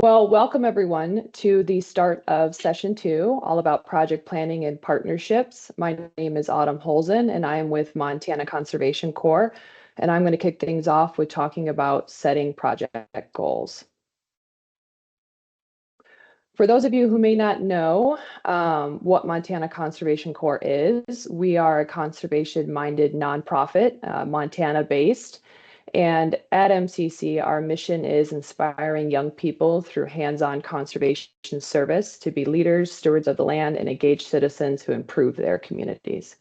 Well, welcome everyone to the start of session 2, all about project planning and partnerships. My name is Autumn Holzgen, and I am with Montana Conservation Corps, and I'm going to kick things off with talking about setting project goals. For those of you who may not know what Montana Conservation Corps is, we are a conservation-minded nonprofit, Montana-based. And at MCC, our mission is inspiring young people through hands-on conservation service to be leaders, stewards of the land, and engaged citizens who improve their communities.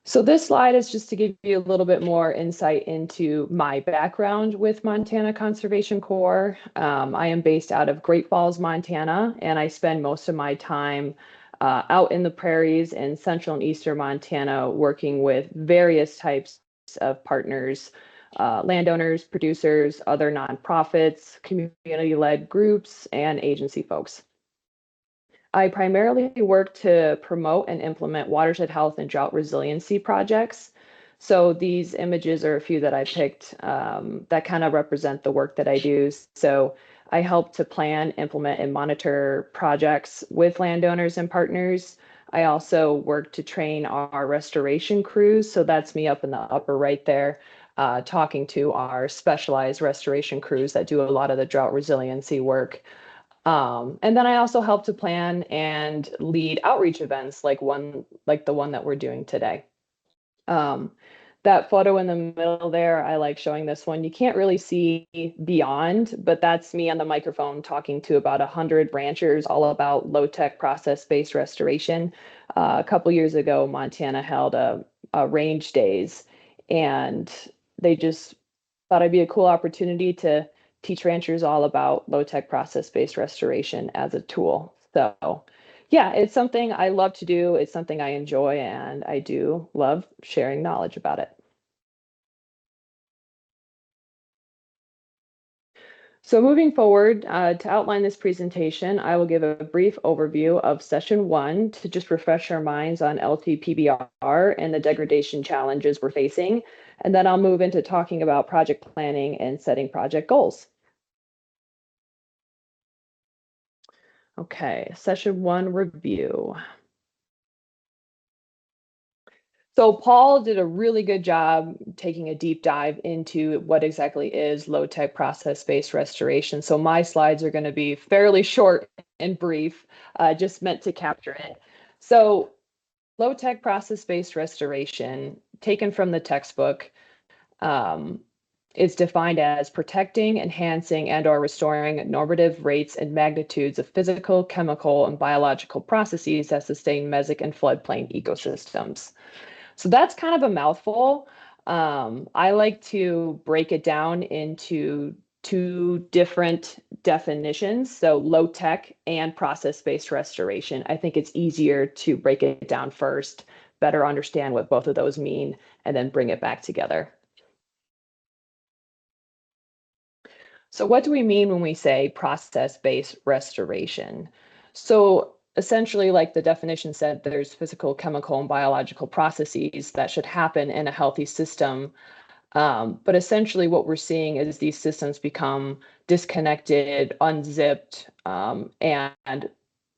So this slide is just to give you a little bit more insight into my background with Montana Conservation Corps. I am based out of Great Falls, Montana, and I spend most of my time out in the prairies in central and eastern Montana working with various types of partners, landowners, producers, other nonprofits, community-led groups, and agency folks. I primarily work to promote and implement watershed health and drought resiliency projects. So these images are a few that I picked that kind of represent the work that I do. So I help to plan, implement, and monitor projects with landowners and partners. I also work to train our restoration crews. So that's me up in the upper right there, talking to our specialized restoration crews that do a lot of the drought resiliency work. And then I also help to plan and lead outreach events like the one that we're doing today. Um, that photo in the middle there, I like showing this one. You can't really see beyond, but that's me on the microphone talking to about 100 ranchers all about low-tech process-based restoration. A couple years ago, Montana held a range days, and they just thought it'd be a cool opportunity to teach ranchers all about low-tech process-based restoration as a tool. So yeah, it's something I love to do. It's something I enjoy, and I do love sharing knowledge about it. So moving forward, to outline this presentation, I will give a brief overview of session 1 to just refresh our minds on LTPBR and the degradation challenges we're facing. And then I'll move into talking about project planning and setting project goals. Okay, session 1 review. So Paul did a really good job taking a deep dive into what exactly is low-tech process-based restoration. So my slides are going to be fairly short and brief, just meant to capture it. So low-tech process-based restoration, taken from the textbook, is defined as protecting, enhancing, and/or restoring normative rates and magnitudes of physical, chemical, and biological processes that sustain mesic and floodplain ecosystems. So that's kind of a mouthful. I like to break it down into two different definitions. So low tech and process-based restoration. I think it's easier to break it down first, better understand what both of those mean, and then bring it back together. So what do we mean when we say process-based restoration? So essentially, like the definition said, there's physical, chemical, and biological processes that should happen in a healthy system. But essentially what we're seeing is these systems become disconnected, unzipped, and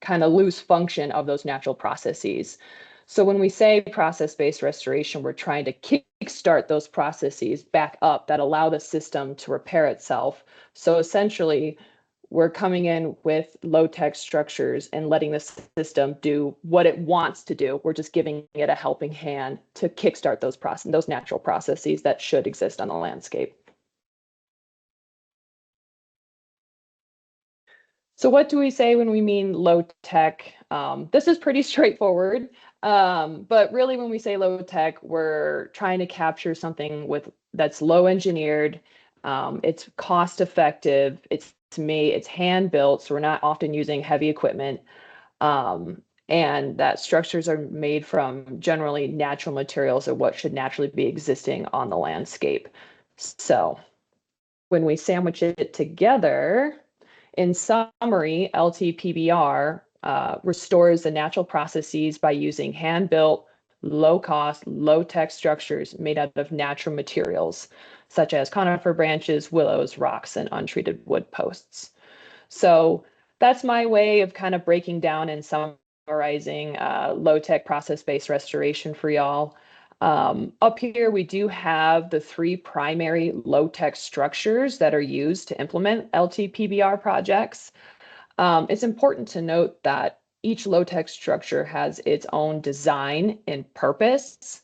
kind of lose function of those natural processes. So when we say process-based restoration, we're trying to kickstart those processes back up that allow the system to repair itself. So essentially, we're coming in with low-tech structures and letting the system do what it wants to do. We're just giving it a helping hand to kickstart those natural processes that should exist on the landscape. So what do we say when we mean low tech? This is pretty straightforward, but really when we say low tech, we're trying to capture something that's low engineered, it's cost effective, it's hand built, so we're not often using heavy equipment, and that structures are made from generally natural materials or what should naturally be existing on the landscape. So when we sandwich it together, in summary, LTPBR restores the natural processes by using hand-built, low cost, low tech structures made out of natural materials, such as conifer branches, willows, rocks, and untreated wood posts. So that's my way of kind of breaking down and summarizing low-tech process-based restoration for y'all. Up here, we do have the 3 primary low-tech structures that are used to implement LTPBR projects. It's important to note that each low-tech structure has its own design and purpose.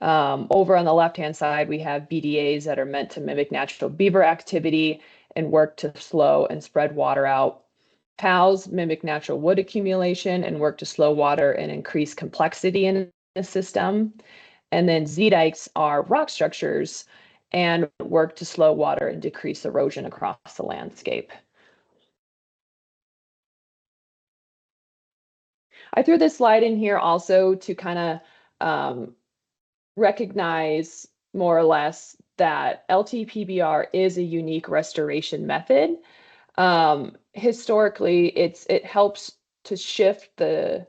Over on the left-hand side, we have BDAs that are meant to mimic natural beaver activity and work to slow and spread water out. PALs mimic natural wood accumulation and work to slow water and increase complexity in the system. And then Z-dikes are rock structures and work to slow water and decrease erosion across the landscape. I threw this slide in here also to kind of recognize more or less that LTPBR is a unique restoration method. Historically, it helps to shift the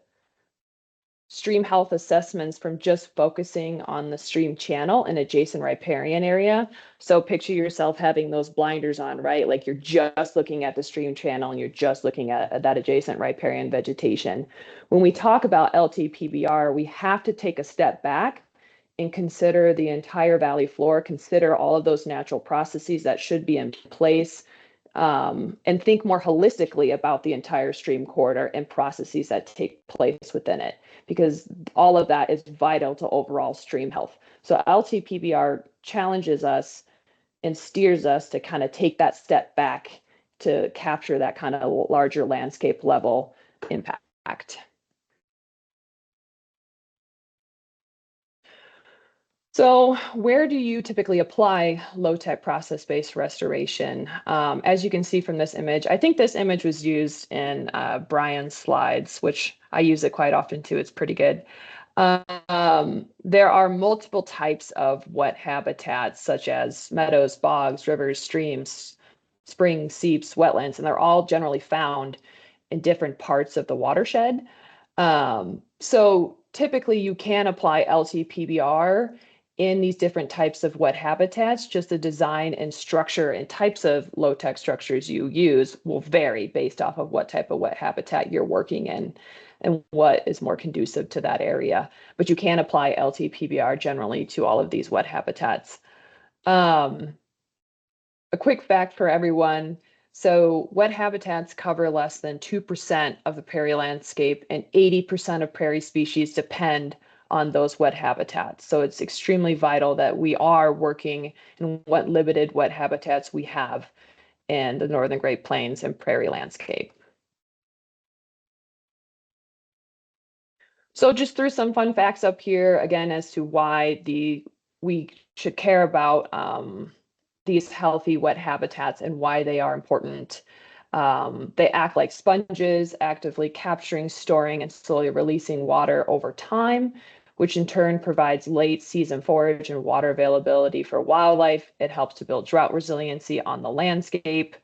stream health assessments from just focusing on the stream channel and adjacent riparian area. So picture yourself having those blinders on, right? Like you're just looking at the stream channel and you're just looking at that adjacent riparian vegetation. When we talk about LTPBR, we have to take a step back and consider the entire valley floor, consider all of those natural processes that should be in place, and think more holistically about the entire stream corridor and processes that take place within it, because all of that is vital to overall stream health. So LTPBR challenges us and steers us to kind of take that step back to capture that kind of larger landscape level impact. So where do you typically apply low-tech process-based restoration? As you can see from this image, I think this image was used in Brian's slides, which I use it quite often too. It's pretty good. There are multiple types of wet habitats, such as meadows, bogs, rivers, streams, springs, seeps, wetlands, and they're all generally found in different parts of the watershed. So typically you can apply LTPBR in these different types of wet habitats. Just the design and structure and types of low-tech structures you use will vary based off of what type of wet habitat you're working in and what is more conducive to that area. But you can apply LTPBR generally to all of these wet habitats. A quick fact for everyone. So wet habitats cover less than 2% of the prairie landscape, and 80% of prairie species depend on those wet habitats. So it's extremely vital that we are working in what limited wet habitats we have in the Northern Great Plains and prairie landscape. So just threw some fun facts up here again as to why we should care about these healthy wet habitats and why they are important. They act like sponges, actively capturing, storing, and slowly releasing water over time, which in turn provides late season forage and water availability for wildlife. It helps to build drought resiliency on the landscape.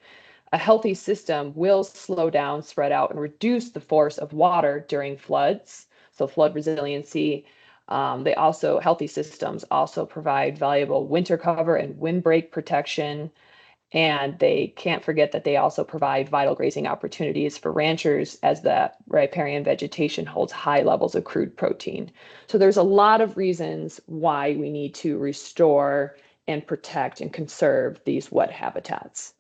A healthy system will slow down, spread out, and reduce the force of water during floods. So flood resiliency. Healthy systems also provide valuable winter cover and windbreak protection. And they can't forget that they also provide vital grazing opportunities for ranchers, as the riparian vegetation holds high levels of crude protein. So there's a lot of reasons why we need to restore and protect and conserve these wet habitats.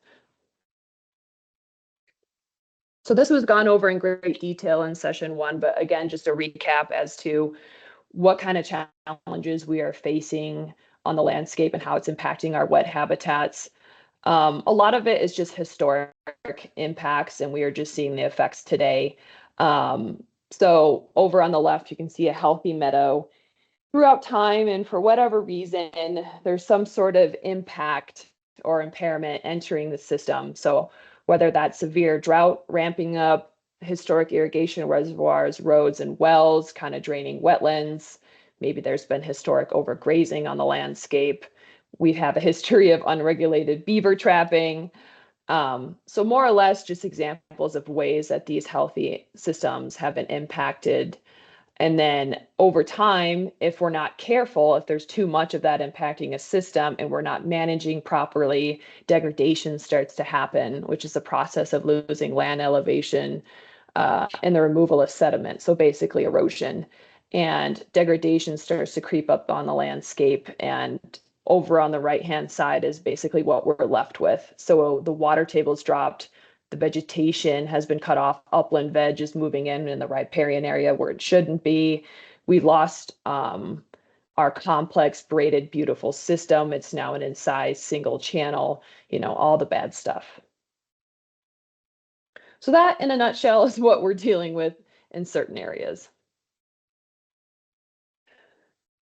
So this was gone over in great detail in session 1, but again, just a recap as to what kind of challenges we are facing on the landscape and how it's impacting our wet habitats. A lot of it is just historic impacts, and we are just seeing the effects today. So over on the left, you can see a healthy meadow throughout time, and for whatever reason, there's some sort of impact or impairment entering the system. So whether that's severe drought ramping up, historic irrigation reservoirs, roads and wells kind of draining wetlands, maybe there's been historic overgrazing on the landscape. We have a history of unregulated beaver trapping. So more or less just examples of ways that these healthy systems have been impacted. And then over time, if we're not careful, if there's too much of that impacting a system and we're not managing properly, degradation starts to happen, which is the process of losing land elevation and the removal of sediment. So basically erosion. And degradation starts to creep up on the landscape. And over on the right-hand side is basically what we're left with. So the water table's dropped, the vegetation has been cut off, upland veg is moving in the riparian area where it shouldn't be. We lost our complex braided beautiful system. It's now an incised single channel, all the bad stuff. So that in a nutshell is what we're dealing with in certain areas.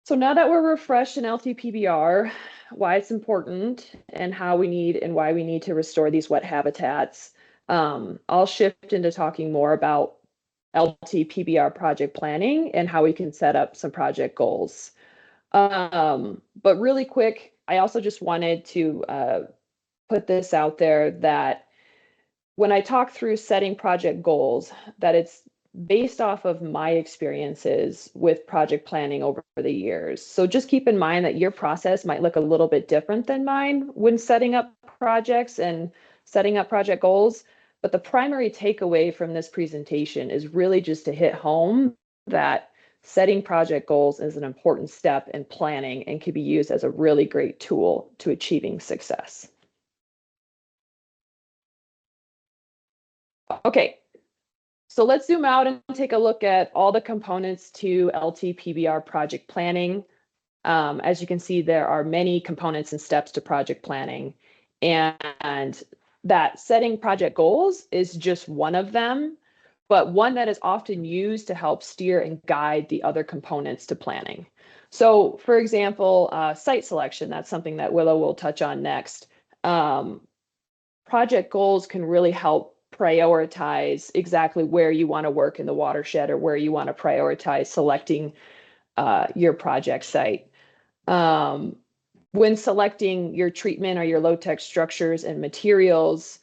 So now that we're refreshed in LTPBR, why it's important and how we need and why we need to restore these wet habitats, I'll shift into talking more about LTPBR project planning and how we can set up some project goals. But really quick, I also just wanted to put this out there that when I talk through setting project goals, that it's based off of my experiences with project planning over the years. So just keep in mind that your process might look a little bit different than mine when setting up projects and setting up project goals. But the primary takeaway from this presentation is really just to hit home that setting project goals is an important step in planning and can be used as a really great tool to achieving success. Okay, so let's zoom out and take a look at all the components to LTPBR project planning. As you can see, there are many components and steps to project planning, and that setting project goals is just one of them, but one that is often used to help steer and guide the other components to planning. So for example, site selection, that's something that Willow will touch on next. Project goals can really help prioritize exactly where you want to work in the watershed or where you want to prioritize selecting your project site. When selecting your treatment or your low-tech structures and materials,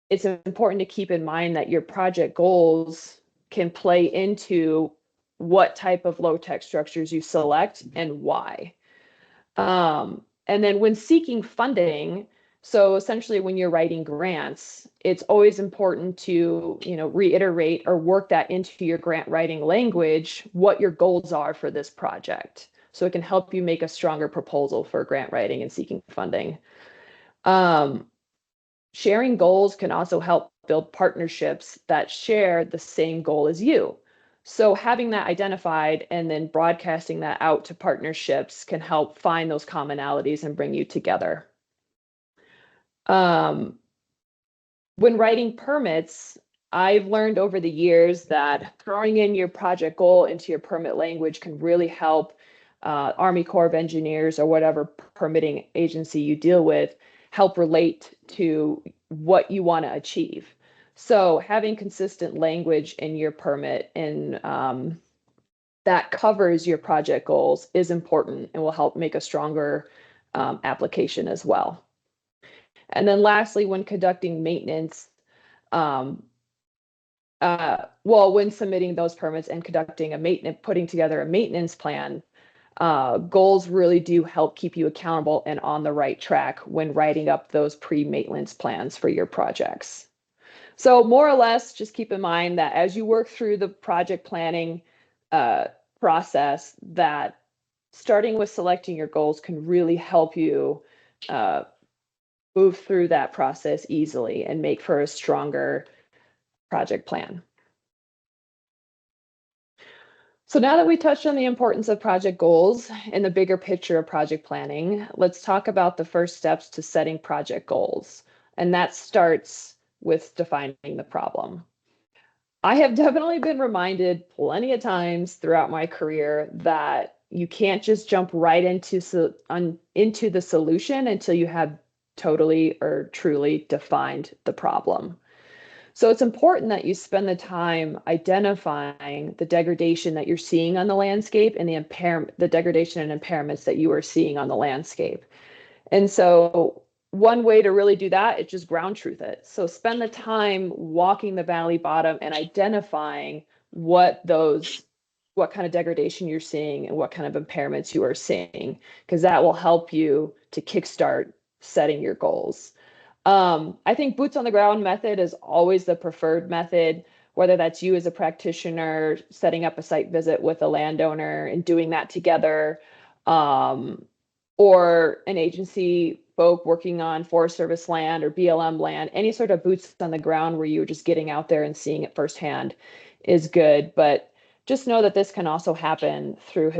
it's important to keep in mind that your project goals can play into what type of low-tech structures you select and why. And then when seeking funding, so essentially when you're writing grants, it's always important to, reiterate or work that into your grant writing language, what your goals are for this project. So it can help you make a stronger proposal for grant writing and seeking funding. Sharing goals can also help build partnerships that share the same goal as you. So having that identified and then broadcasting that out to partnerships can help find those commonalities and bring you together. When writing permits, I've learned over the years that throwing in your project goal into your permit language can really help Army Corps of Engineers or whatever permitting agency you deal with help relate to what you want to achieve. So having consistent language in your permit and that covers your project goals is important and will help make a stronger application as well. And then lastly, when conducting maintenance, when submitting those permits and putting together a maintenance plan, goals really do help keep you accountable and on the right track when writing up those pre-maintenance plans for your projects. So more or less, just keep in mind that as you work through the project planning process, that starting with selecting your goals can really help you move through that process easily and make for a stronger project plan. So now that we touched on the importance of project goals and the bigger picture of project planning, let's talk about the first steps to setting project goals. And that starts with defining the problem. I have definitely been reminded plenty of times throughout my career that you can't just jump right into the solution until you have totally or truly defined the problem. So it's important that you spend the time identifying the degradation that you're seeing on the landscape and the degradation and impairments that you are seeing on the landscape. And so one way to really do that is just ground truth it. So spend the time walking the valley bottom and identifying what those what kind of degradation you're seeing and what kind of impairments you are seeing, because that will help you to kickstart setting your goals. I think boots on the ground method is always the preferred method, whether that's you as a practitioner setting up a site visit with a landowner and doing that together, um, or an agency folk working on Forest Service land or BLM land, any sort of boots on the ground where you're just getting out there and seeing it firsthand is good. But just know that this can also happen through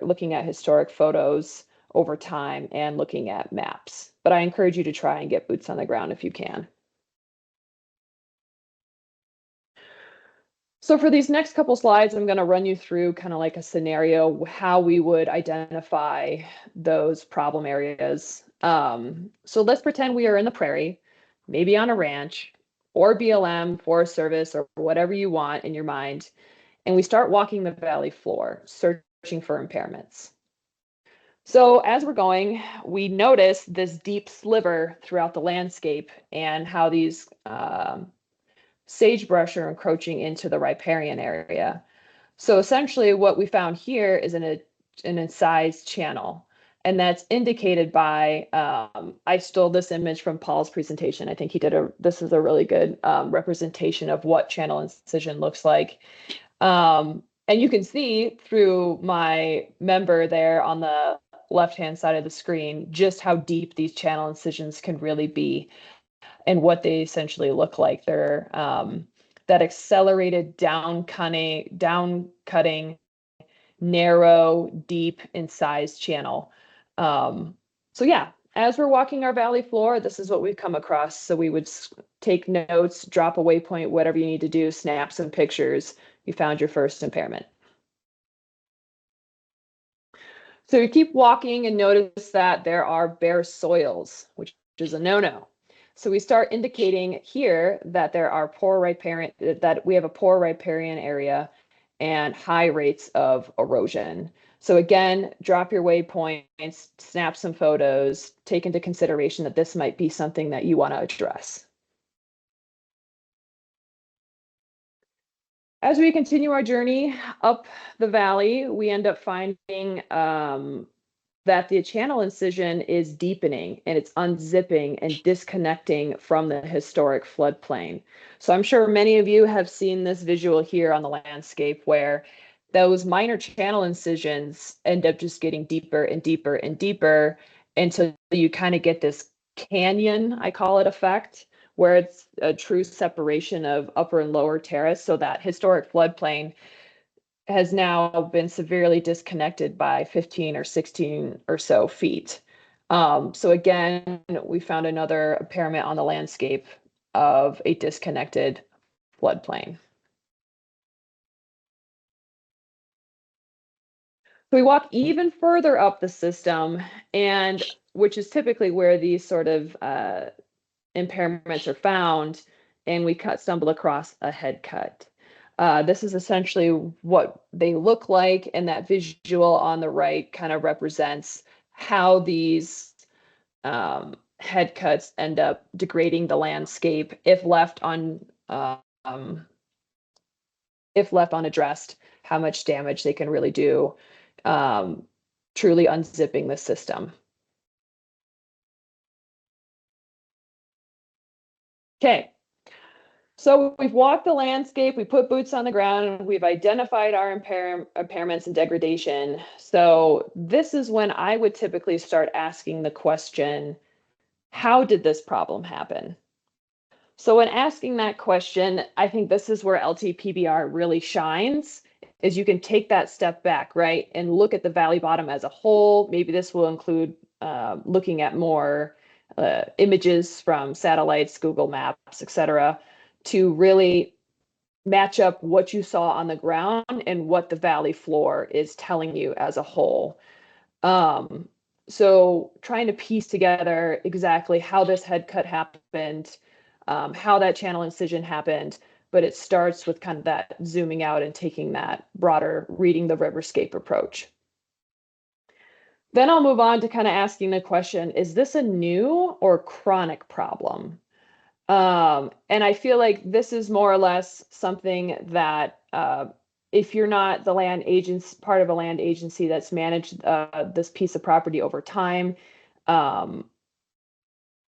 looking at historic photos over time and looking at maps. But I encourage you to try and get boots on the ground if you can. So for these next couple slides, I'm going to run you through kind of like a scenario, how we would identify those problem areas. So let's pretend we are in the prairie, maybe on a ranch, or BLM, Forest Service, or whatever you want in your mind, and we start walking the valley floor, searching for impairments. So as we're going, we notice this deep sliver throughout the landscape and how these sagebrush are encroaching into the riparian area. So essentially what we found here is an incised channel. And that's indicated by, I stole this image from Paul's presentation. I think this is a really good representation of what channel incision looks like. And you can see through my member there on the left-hand side of the screen just how deep these channel incisions can really be and what they essentially look like. They're that accelerated down cutting, narrow, deep incised channel. So yeah, as we're walking our valley floor, this is what we've come across. So we would take notes, drop a waypoint, whatever you need to do, snap some pictures. You found your first impairment. So you keep walking and notice that there are bare soils, which is a no-no. So we start indicating here that there are that we have a poor riparian area and high rates of erosion. So again, drop your waypoints, snap some photos, take into consideration that this might be something that you want to address. As we continue our journey up the valley, we end up finding that the channel incision is deepening and it's unzipping and disconnecting from the historic floodplain. So I'm sure many of you have seen this visual here on the landscape where those minor channel incisions end up just getting deeper and deeper and deeper until you kind of get this canyon, I call it, effect, where it's a true separation of upper and lower terrace. So that historic floodplain has now been severely disconnected by 15 or 16 or so feet. So again, we found another impairment on the landscape of a disconnected floodplain. So we walk even further up the system, and which is typically where these sort of impairments are found, and we stumble across a head cut. This is essentially what they look like, and that visual on the right kind of represents how these head cuts end up degrading the landscape if left unaddressed, how much damage they can really do, truly unzipping the system. Okay. So we've walked the landscape, we put boots on the ground, we've identified our impairments and degradation. So this is when I would typically start asking the question, how did this problem happen? So when asking that question, I think this is where LTPBR really shines, is you can take that step back, right, and look at the valley bottom as a whole. Maybe this will include looking at more images from satellites, Google Maps, etc., to really match up what you saw on the ground and what the valley floor is telling you as a whole. So trying to piece together exactly how this head cut happened, how that channel incision happened, but it starts with kind of that zooming out and taking that broader reading the riverscape approach. Then I'll move on to kind of asking the question, is this a new or chronic problem? And I feel like this is more or less something that if you're not the land agents, part of a land agency that's managed this piece of property over time,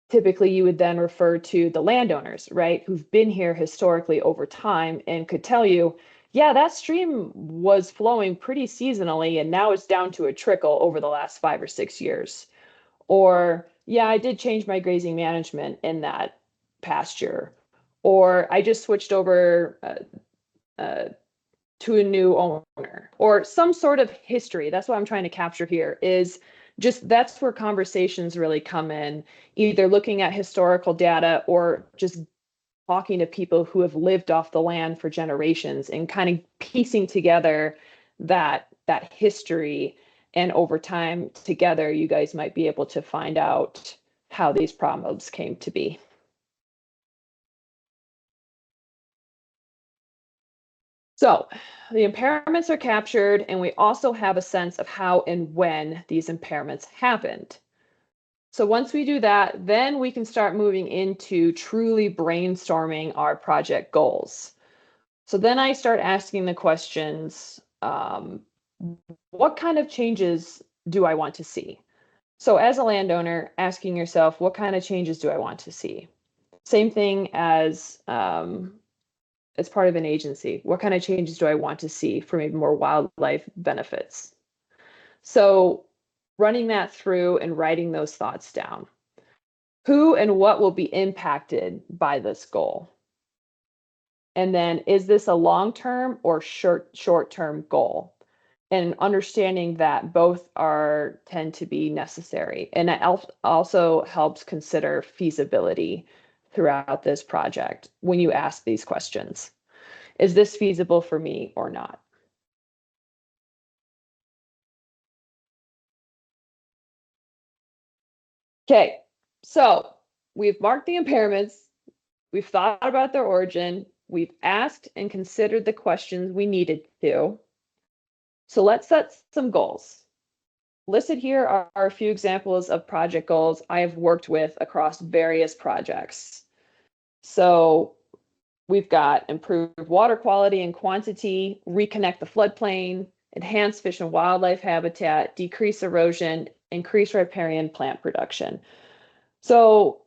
typically you would then refer to the landowners, right, who've been here historically over time and could tell you, yeah, that stream was flowing pretty seasonally and now it's down to a trickle over the last 5 or 6 years. Or, yeah, I did change my grazing management in that pasture. Or I just switched over to a new owner, or some sort of history. That's what I'm trying to capture here, is just that's where conversations really come in, either looking at historical data or just talking to people who have lived off the land for generations and kind of piecing together that history. And over time together, you guys might be able to find out how these problems came to be. So the impairments are captured, and we also have a sense of how and when these impairments happened. So once we do that, then we can start moving into truly brainstorming our project goals. So then I start asking the questions, what kind of changes do I want to see? So as a landowner, asking yourself, what kind of changes do I want to see? Same thing as part of an agency. What kind of changes do I want to see for maybe more wildlife benefits? So running that through and writing those thoughts down. Who and what will be impacted by this goal? And then is this a long-term or short-term goal? And understanding that both tend to be necessary. And it also helps consider feasibility throughout this project when you ask these questions. Is this feasible for me or not? Okay, so we've marked the impairments, we've thought about their origin, we've asked and considered the questions we needed to. So let's set some goals. Listed here are a few examples of project goals I have worked with across various projects. So we've got improve water quality and quantity, reconnect the floodplain, enhance fish and wildlife habitat, decrease erosion, increase riparian plant production. So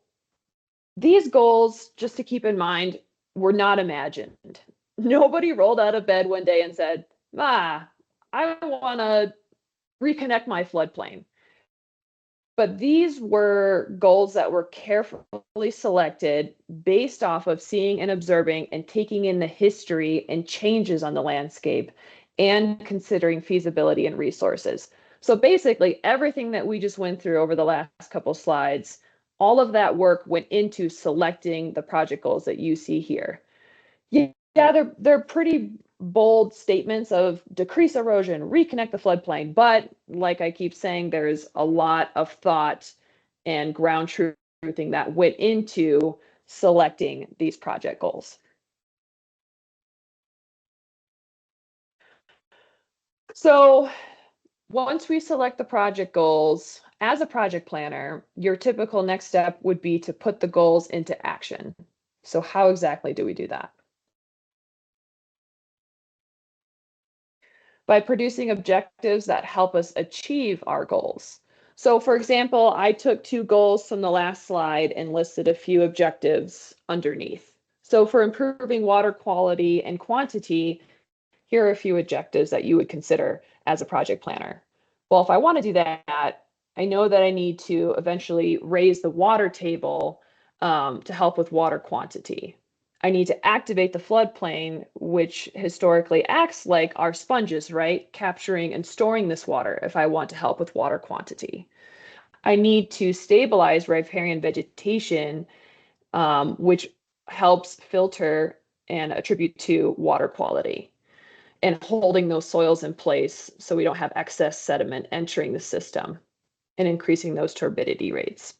these goals, just to keep in mind, were not imagined. Nobody rolled out of bed one day and said, I want to reconnect my floodplain. But these were goals that were carefully selected based off of seeing and observing and taking in the history and changes on the landscape and considering feasibility and resources. So basically, everything that we just went through over the last couple slides, all of that work went into selecting the project goals that you see here. Yeah, they're pretty bold statements of decrease erosion, reconnect the floodplain. But like I keep saying, there's a lot of thought and ground truthing that went into selecting these project goals. So once we select the project goals, as a project planner, your typical next step would be to put the goals into action. So how exactly do we do that? By producing objectives that help us achieve our goals. So for example, I took 2 goals from the last slide and listed a few objectives underneath. So for improving water quality and quantity, here are a few objectives that you would consider as a project planner. Well, if I want to do that, I know that I need to eventually raise the water table to help with water quantity. I need to activate the floodplain, which historically acts like our sponges, right? Capturing and storing this water if I want to help with water quantity. I need to stabilize riparian vegetation, which helps filter and attribute to water quality and holding those soils in place so we don't have excess sediment entering the system and increasing those turbidity rates.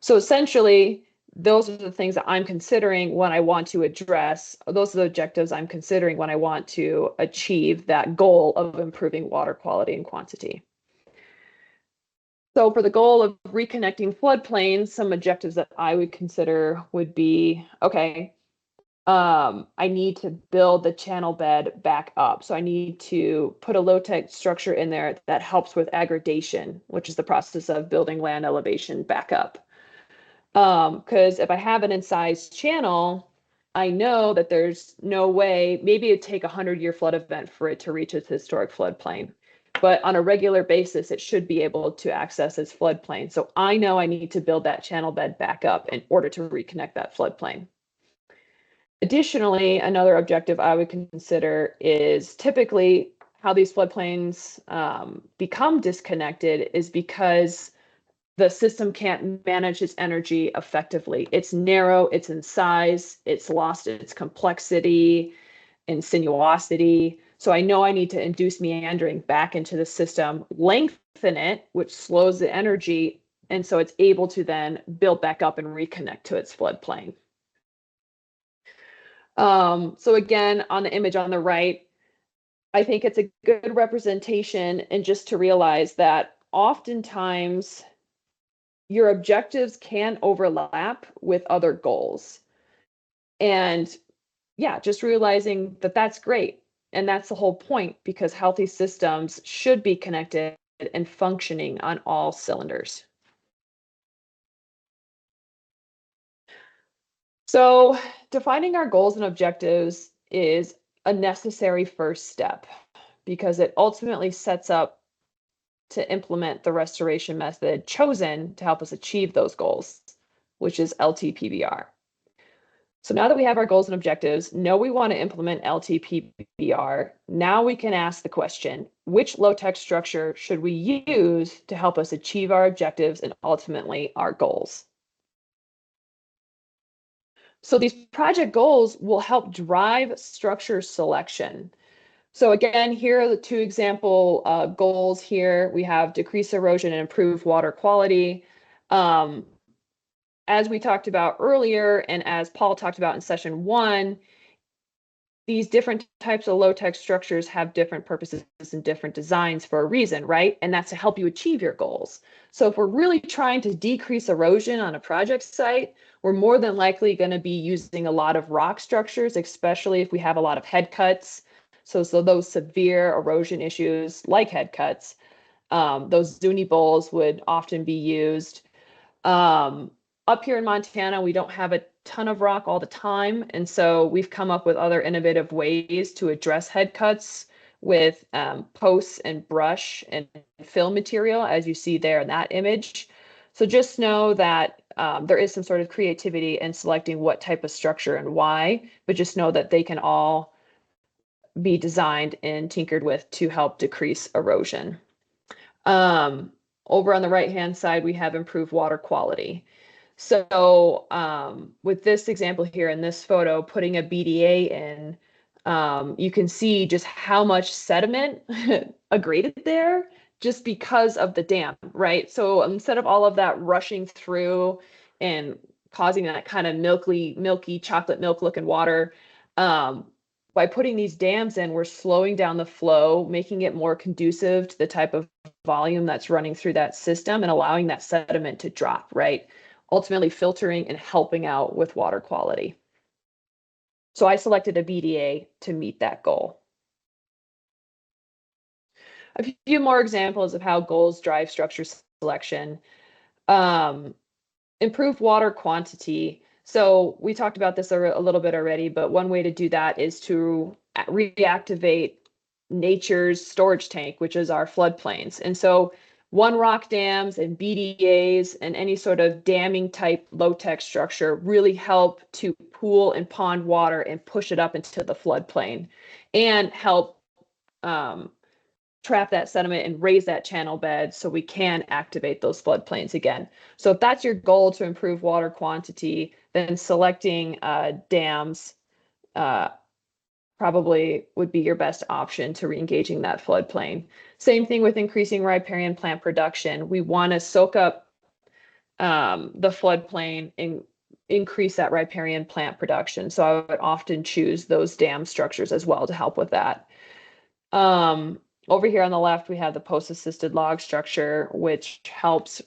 So essentially, those are the things that I'm considering when I want to address, those are the objectives I'm considering when I want to achieve that goal of improving water quality and quantity. So for the goal of reconnecting floodplains, some objectives that I would consider would be, okay, I need to build the channel bed back up. So I need to put a low-tech structure in there that helps with aggradation, which is the process of building land elevation back up. Because if I have an incised channel, I know that there's no way, maybe it'd take a 100-year flood event for it to reach its historic floodplain. But on a regular basis, it should be able to access its floodplain. So I know I need to build that channel bed back up in order to reconnect that floodplain. Additionally, another objective I would consider is typically how these floodplains become disconnected is because the system can't manage its energy effectively. It's narrow, it's in size, it's lost its complexity and sinuosity. So I know I need to induce meandering back into the system, lengthen it, which slows the energy, and so it's able to then build back up and reconnect to its floodplain. So again, on the image on the right, I think it's a good representation, and just to realize that oftentimes your objectives can overlap with other goals. And yeah, just realizing that that's great. And that's the whole point, because healthy systems should be connected and functioning on all cylinders. So defining our goals and objectives is a necessary first step because it ultimately sets up to implement the restoration method chosen to help us achieve those goals, which is LTPBR. So now that we have our goals and objectives, know we want to implement LTPBR, now we can ask the question, which low-tech structure should we use to help us achieve our objectives and ultimately our goals? So these project goals will help drive structure selection. So again, here are the two example goals here. We have decrease erosion and improve water quality. As we talked about earlier, and as Paul talked about in session 1, these different types of low-tech structures have different purposes and different designs for a reason, right? And that's to help you achieve your goals. So if we're really trying to decrease erosion on a project site, we're more than likely going to be using a lot of rock structures, especially if we have a lot of head cuts. So those severe erosion issues like head cuts, those Zuni bowls would often be used. Up here in Montana, we don't have a ton of rock all the time. And so we've come up with other innovative ways to address head cuts with posts and brush and fill material, as you see there in that image. So just know that there is some sort of creativity in selecting what type of structure and why, but just know that they can all be designed and tinkered with to help decrease erosion. Over on the right-hand side, we have improved water quality. So with this example here in this photo, putting a BDA in, you can see just how much sediment aggregated there just because of the dam, right? So instead of all of that rushing through and causing that kind of milky chocolate milk looking water, by putting these dams in, we're slowing down the flow, making it more conducive to the type of volume that's running through that system and allowing that sediment to drop, right? Ultimately filtering and helping out with water quality. So I selected a BDA to meet that goal. A few more examples of how goals drive structure selection. Improve water quantity. So we talked about this a little bit already, but one way to do that is to reactivate nature's storage tank, which is our floodplains. And so one rock dams and BDAs and any sort of damming type low-tech structure really help to pool and pond water and push it up into the floodplain and help trap that sediment and raise that channel bed so we can activate those floodplains again. So if that's your goal to improve water quantity, then selecting dams probably would be your best option to re-engaging that floodplain. Same thing with increasing riparian plant production. We want to soak up the floodplain and increase that riparian plant production. So I would often choose those dam structures as well to help with that. Over here on the left, we have the post-assisted log structure, which helps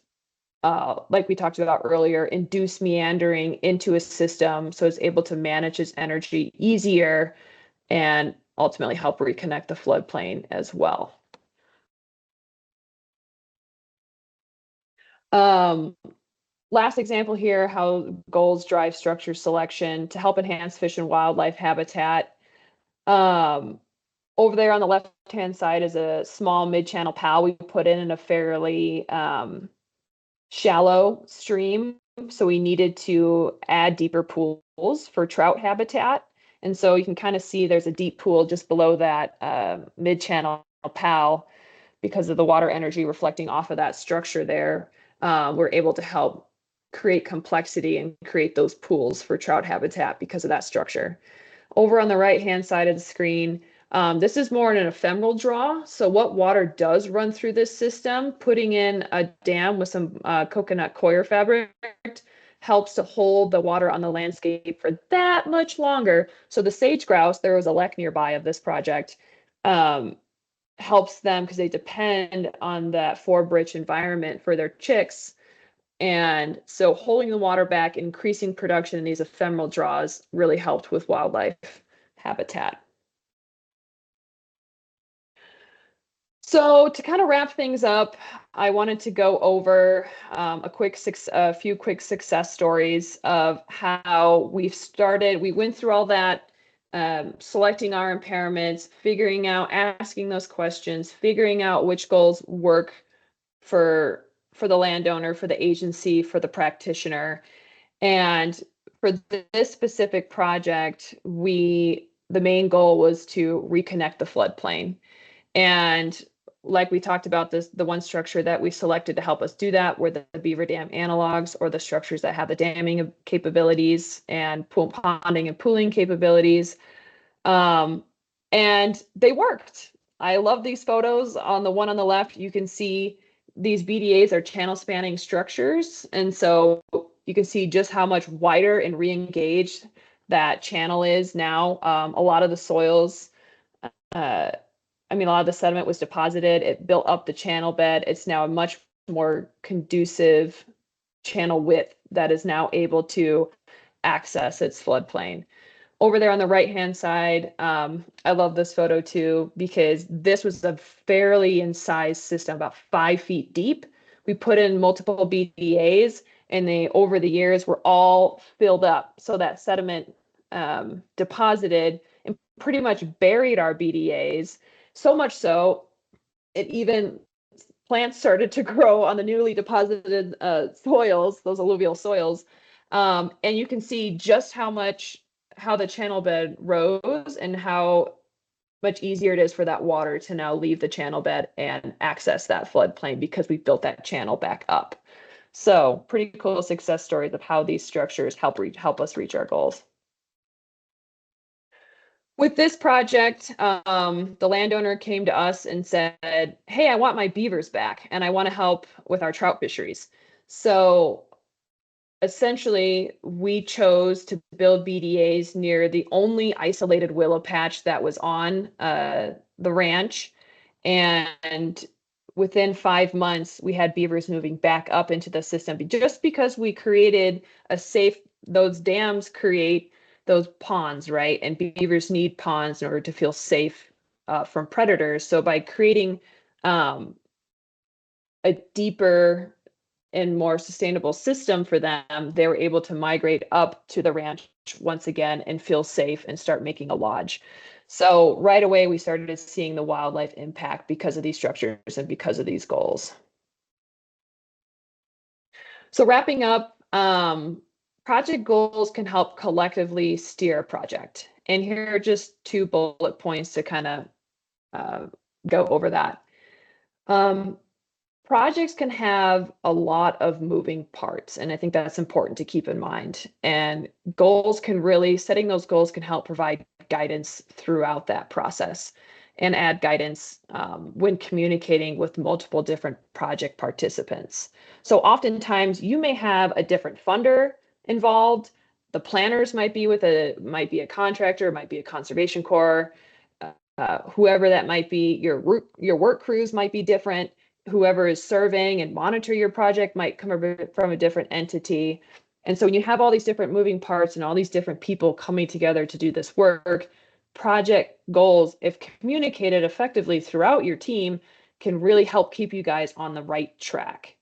like we talked about earlier, induce meandering into a system so it's able to manage its energy easier and ultimately help reconnect the floodplain as well. Um, Last example here, how goals drive structure selection to help enhance fish and wildlife habitat. Um, Over there on the left-hand side is a small mid-channel pal we put in a fairly shallow stream. So we needed to add deeper pools for trout habitat. And so you can kind of see there's a deep pool just below that mid-channel pal because of the water energy reflecting off of that structure there. We're able to help create complexity and create those pools for trout habitat because of that structure. Over on the right-hand side of the screen, this is more in an ephemeral draw. So what water does run through this system, putting in a dam with some coconut coir fabric helps to hold the water on the landscape for that much longer. So the sage grouse, there was a lek nearby of this project, helps them because they depend on that forb-rich environment for their chicks. And so holding the water back, increasing production in these ephemeral draws really helped with wildlife habitat. So to kind of wrap things up, I wanted to go over a few quick success stories of how we've started. We went through all that, selecting our impairments, figuring out, asking those questions, figuring out which goals work for the landowner, for the agency, for the practitioner. And for this specific project, the main goal was to reconnect the floodplain. And like we talked about, the one structure that we selected to help us do that were the beaver dam analogs, or the structures that have the damming capabilities and ponding and pooling capabilities. Um, and they worked. I love these photos. On the one on the left, you can see these BDAs are channel spanning structures. And so you can see just how much wider and re-engaged that channel is now. A lot of the soils, uh, a lot of the sediment was deposited. It built up the channel bed. It's now a much more conducive channel width that is now able to access its floodplain. Over there on the right-hand side, I love this photo too, because this was a fairly incised system, about 5 feet deep. We put in multiple BDAs, and they, over the years, were all filled up. So that sediment deposited and pretty much buried our BDAs, so much so, it even plants started to grow on the newly deposited soils, those alluvial soils. And you can see just how the channel bed rose and how much easier it is for that water to now leave the channel bed and access that floodplain because we built that channel back up. So pretty cool success stories of how these structures help us reach our goals. With this project, the landowner came to us and said, "Hey, I want my beavers back and I want to help with our trout fisheries." So essentially, we chose to build BDAs near the only isolated willow patch that was on the ranch. And within 5 months, we had beavers moving back up into the system just because we created a safe, those dams create those ponds, right? And beavers need ponds in order to feel safe from predators. So by creating a deeper and more sustainable system for them, they were able to migrate up to the ranch once again and feel safe and start making a lodge. So right away, we started seeing the wildlife impact because of these structures and because of these goals. So wrapping up, project goals can help collectively steer a project. And here are just 2 bullet points to kind of go over that. Projects can have a lot of moving parts, and I think that's important to keep in mind. And setting those goals can help provide guidance throughout that process and add guidance when communicating with multiple different project participants. So oftentimes you may have a different funder involved. The planners might be a contractor, might be a conservation corps, whoever that might be. Your work crews might be different. whoever is surveying and monitor your project might come from a different entity. And so when you have all these different moving parts and all these different people coming together to do this work, project goals, if communicated effectively throughout your team, can really help keep you guys on the right track.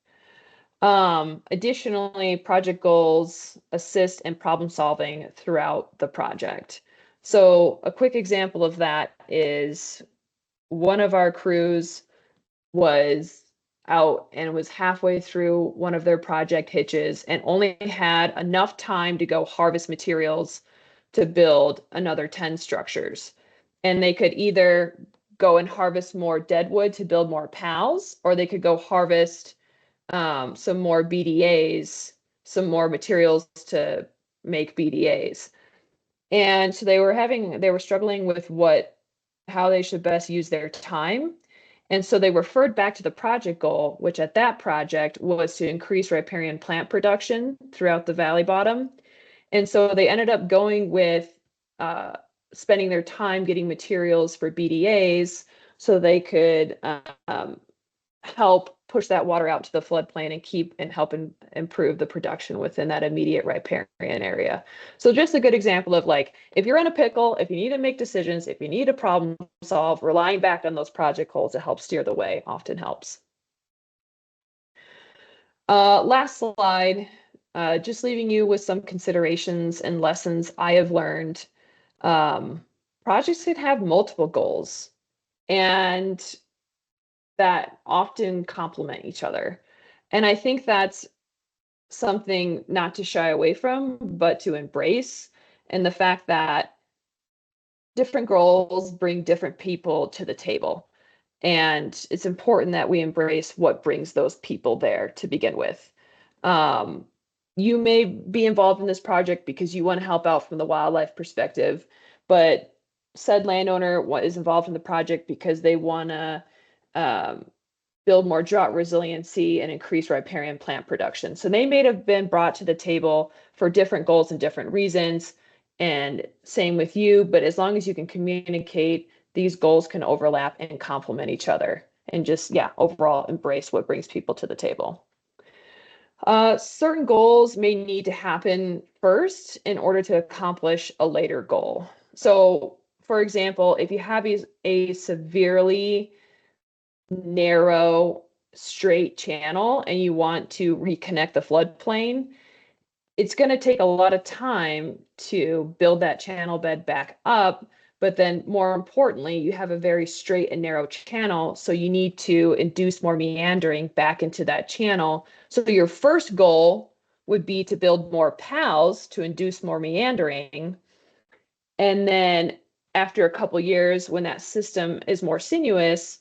Additionally, project goals assist in problem solving throughout the project. So a quick example of that is one of our crews was out and was halfway through one of their project hitches and only had enough time to go harvest materials to build another 10 structures. And they could either go and harvest more dead wood to build more PALs, or they could go harvest some more BDAs, some more materials to make BDAs. And so they were struggling with how they should best use their time. And so they referred back to the project goal, which at that project was to increase riparian plant production throughout the valley bottom. And so they ended up going with spending their time getting materials for BDAs so they could help push that water out to the floodplain and help improve the production within that immediate riparian area. So just a good example of, like, if you're in a pickle, if you need to make decisions, if you need a problem solve, relying back on those project goals to help steer the way often helps. Last slide, just leaving you with some considerations and lessons I have learned. Projects could have multiple goals, and that often complement each other. And I think that's something not to shy away from, but to embrace. And the fact that different goals bring different people to the table. And it's important that we embrace what brings those people there to begin with. You may be involved in this project because you want to help out from the wildlife perspective, but said landowner is involved in the project because they want to build more drought resiliency and increase riparian plant production. So they may have been brought to the table for different goals and different reasons. And same with you, but as long as you can communicate, these goals can overlap and complement each other, and just, overall embrace what brings people to the table. Certain goals may need to happen first in order to accomplish a later goal. So, for example, if you have a severely narrow, straight channel and you want to reconnect the floodplain, it's going to take a lot of time to build that channel bed back up. But then more importantly, you have a very straight and narrow channel, so you need to induce more meandering back into that channel. So your first goal would be to build more PALs to induce more meandering. And then after a couple years, when that system is more sinuous,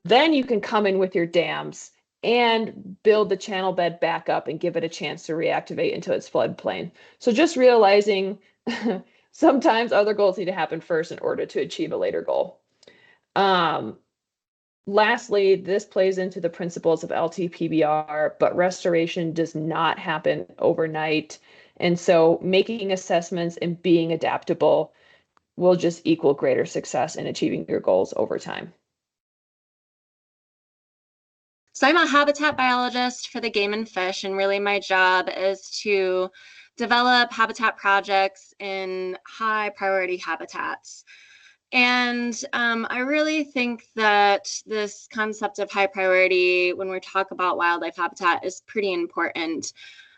then you can come in with your dams and build the channel bed back up and give it a chance to reactivate into its floodplain. So just realizing sometimes other goals need to happen first in order to achieve a later goal. Lastly, this plays into the principles of LTPBR, but restoration does not happen overnight. And so making assessments and being adaptable will just equal greater success in achieving your goals over time. So I'm a habitat biologist for the game and fish, and really my job is to develop habitat projects in high priority habitats. And I really think that this concept of high priority, when we talk about wildlife habitat, is pretty important.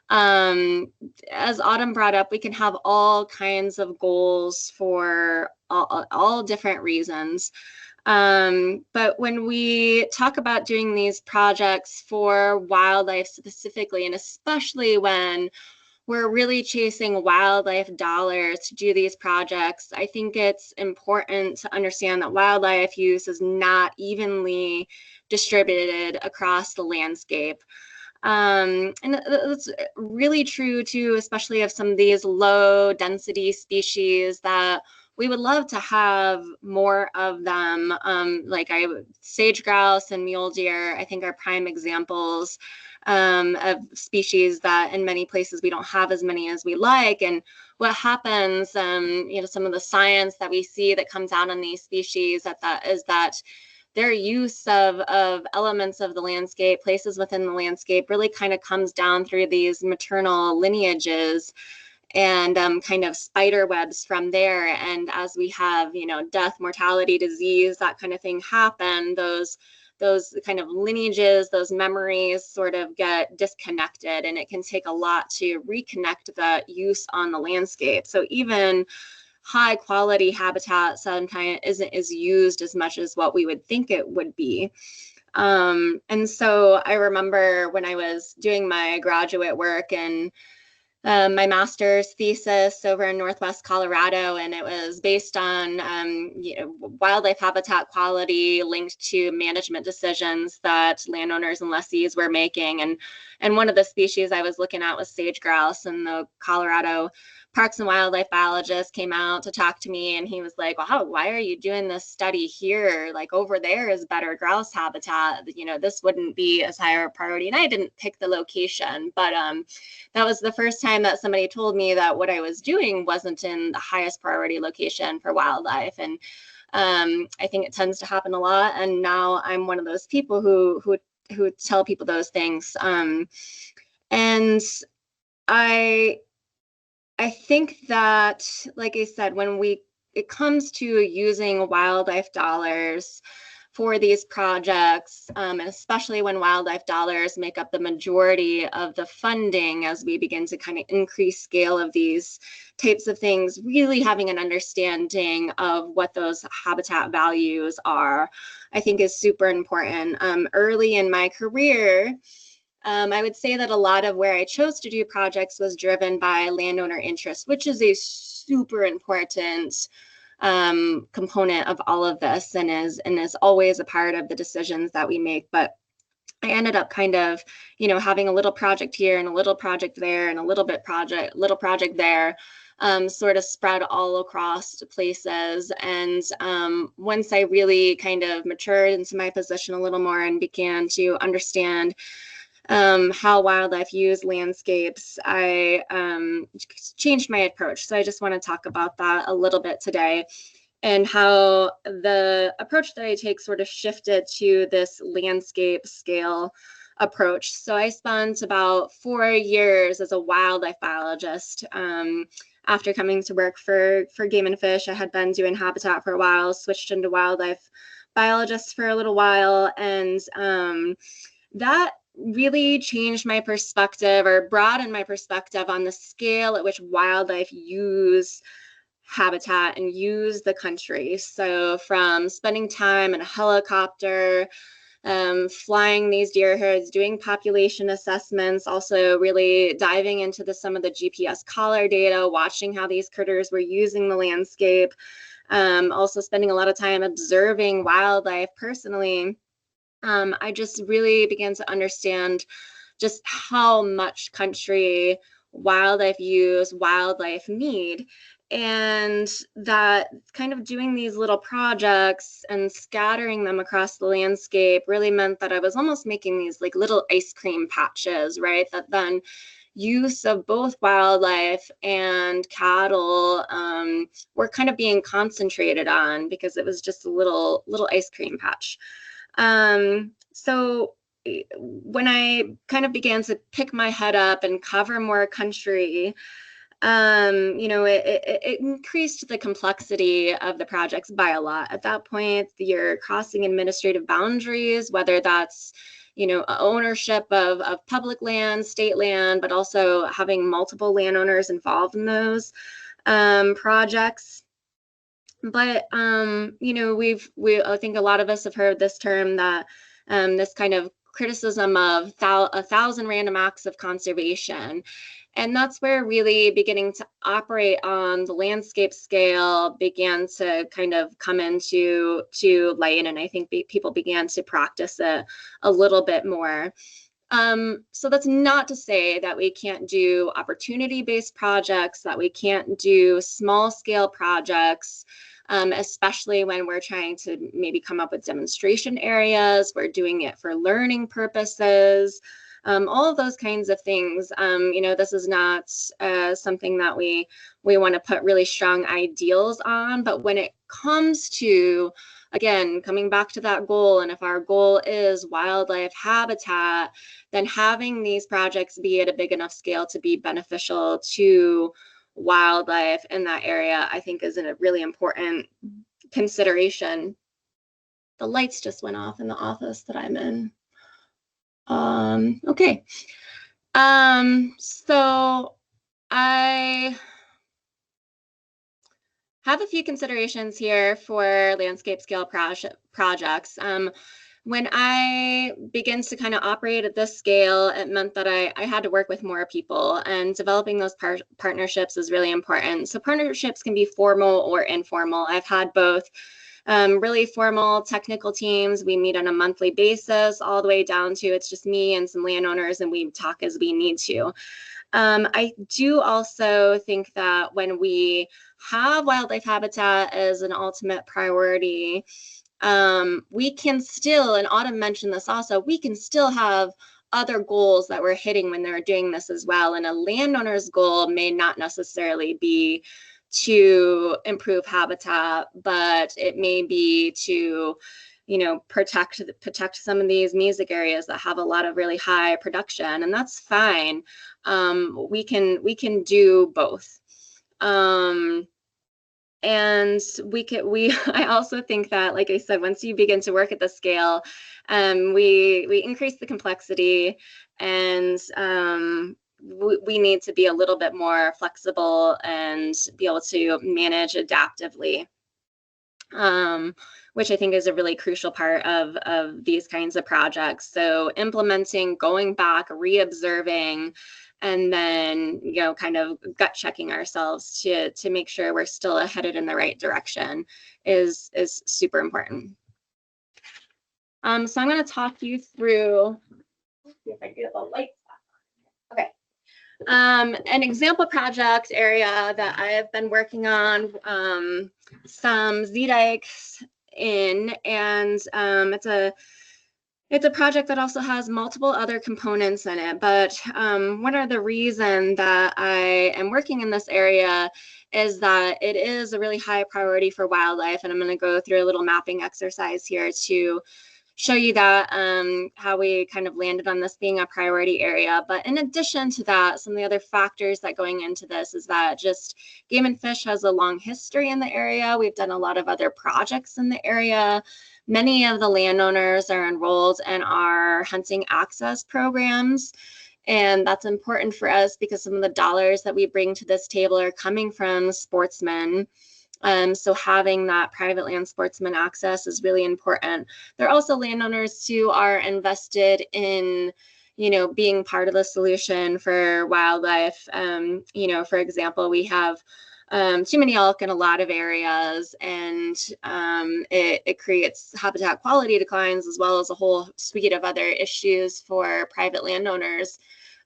As Autumn brought up, we can have all kinds of goals for all different reasons. But when we talk about doing these projects for wildlife specifically, and especially when we're really chasing wildlife dollars to do these projects, I think it's important to understand that wildlife use is not evenly distributed across the landscape. And that's really true too, especially of some of these low density species that we would love to have more of them. Like sage grouse and mule deer, I think, are prime examples of species that in many places we don't have as many as we like. And what happens, some of the science that we see that comes out on these species is that their use of elements of the landscape, places within the landscape, really kind of comes down through these maternal lineages and kind of spider webs from there. And as we have, you know, death, mortality, disease, that kind of thing happen, those kind of lineages, those memories sort of get disconnected, and it can take a lot to reconnect that use on the landscape. So even high quality habitat sometimes isn't as used as much as what we would think it would be. And so I remember when I was doing my graduate work and my master's thesis over in Northwest Colorado, and it was based on you know, wildlife habitat quality linked to management decisions that landowners and lessees were making. And one of the species I was looking at was sage grouse, and the Colorado Parks and Wildlife biologist came out to talk to me, and he was like, wow, why are you doing this study here? Like, over there is better grouse habitat. You know, this wouldn't be as high a priority. And I didn't pick the location, but that was the first time that somebody told me that what I was doing wasn't in the highest priority location for wildlife. And I think it tends to happen a lot. And now I'm one of those people who tell people those things. And I think that, like I said, when it comes to using wildlife dollars for these projects, and especially when wildlife dollars make up the majority of the funding as we begin to kind of increase scale of these types of things, really having an understanding of what those habitat values are, I think is super important. Early in my career, I would say that a lot of where I chose to do projects was driven by landowner interest, which is a super important component of all of this, and is always a part of the decisions that we make. But I ended up kind of, you know, having a little project here and a little project there and a little project there, sort of spread all across places. And once I really kind of matured into my position a little more and began to understand how wildlife use landscapes, I changed my approach. So I just want to talk about that a little bit today, and how the approach that I take sort of shifted to this landscape scale approach. So I spent about 4 years as a wildlife biologist. After coming to work for Game and Fish, I had been doing habitat for a while, switched into wildlife biologist for a little while, and that really changed my perspective, or broadened my perspective on the scale at which wildlife use habitat and use the country. So from spending time in a helicopter, flying these deer herds, doing population assessments, also really diving into some of the GPS collar data, watching how these critters were using the landscape, also spending a lot of time observing wildlife personally. I just really began to understand just how much country wildlife use, wildlife need, and that kind of doing these little projects and scattering them across the landscape really meant that I was almost making these like little ice cream patches, right? That then use of both wildlife and cattle were kind of being concentrated on, because it was just a little ice cream patch. So when I kind of began to pick my head up and cover more country, you know, it increased the complexity of the projects by a lot. At that point, you're crossing administrative boundaries, whether that's, you know, ownership of public land, state land, but also having multiple landowners involved in those projects. But you know, I think a lot of us have heard this term, that this kind of criticism of 1,000 random acts of conservation. And that's where really beginning to operate on the landscape scale began to kind of come into light. And I think people began to practice it a little bit more. So that's not to say that we can't do opportunity-based projects, that we can't do small-scale projects, especially when we're trying to maybe come up with demonstration areas. We're doing it for learning purposes, all of those kinds of things. You know, this is not something that we want to put really strong ideals on, but when it comes to again, coming back to that goal, and if our goal is wildlife habitat, then having these projects be at a big enough scale to be beneficial to wildlife in that area, I think is a really important consideration. The lights just went off in the office that I'm in. Okay. So I have a few considerations here for landscape scale projects. When I began to kind of operate at this scale, it meant that I had to work with more people, and developing those partnerships is really important. So partnerships can be formal or informal. I've had both. Really formal technical teams. We meet on a monthly basis, all the way down to it's just me and some landowners, and we talk as we need to. I do also think that when we have wildlife habitat as an ultimate priority, we can still, and Autumn mentioned this also, we can still have other goals that we're hitting when they're doing this as well. And a landowner's goal may not necessarily be to improve habitat, but it may be to, you know, protect some of these music areas that have a lot of really high production, and that's fine. We can do both. And I also think that, like I said, once you begin to work at the scale, we increase the complexity, and we need to be a little bit more flexible and be able to manage adaptively, which I think is a really crucial part of these kinds of projects. So implementing, going back, re-observing, and then, you know, kind of gut checking ourselves to make sure we're still headed in the right direction is super important. So I'm going to talk you through, let's see if I can get the lights back on. Okay. An example project area that I've been working on, some Z-dikes in, and it's a project that also has multiple other components in it. But one of the reasons that I am working in this area is that it is a really high priority for wildlife, and I'm going to go through a little mapping exercise here to show you that, how we kind of landed on this being a priority area. But in addition to that, some of the other factors that going into this is that just Game and Fish has a long history in the area. We've done a lot of other projects in the area. Many of the landowners are enrolled in our hunting access programs. And that's important for us because some of the dollars that we bring to this table are coming from sportsmen. So having that private land sportsman access is really important. There are also landowners who are invested in, you know, being part of the solution for wildlife. You know, for example, we have too many elk in a lot of areas, and it creates habitat quality declines, as well as a whole suite of other issues for private landowners.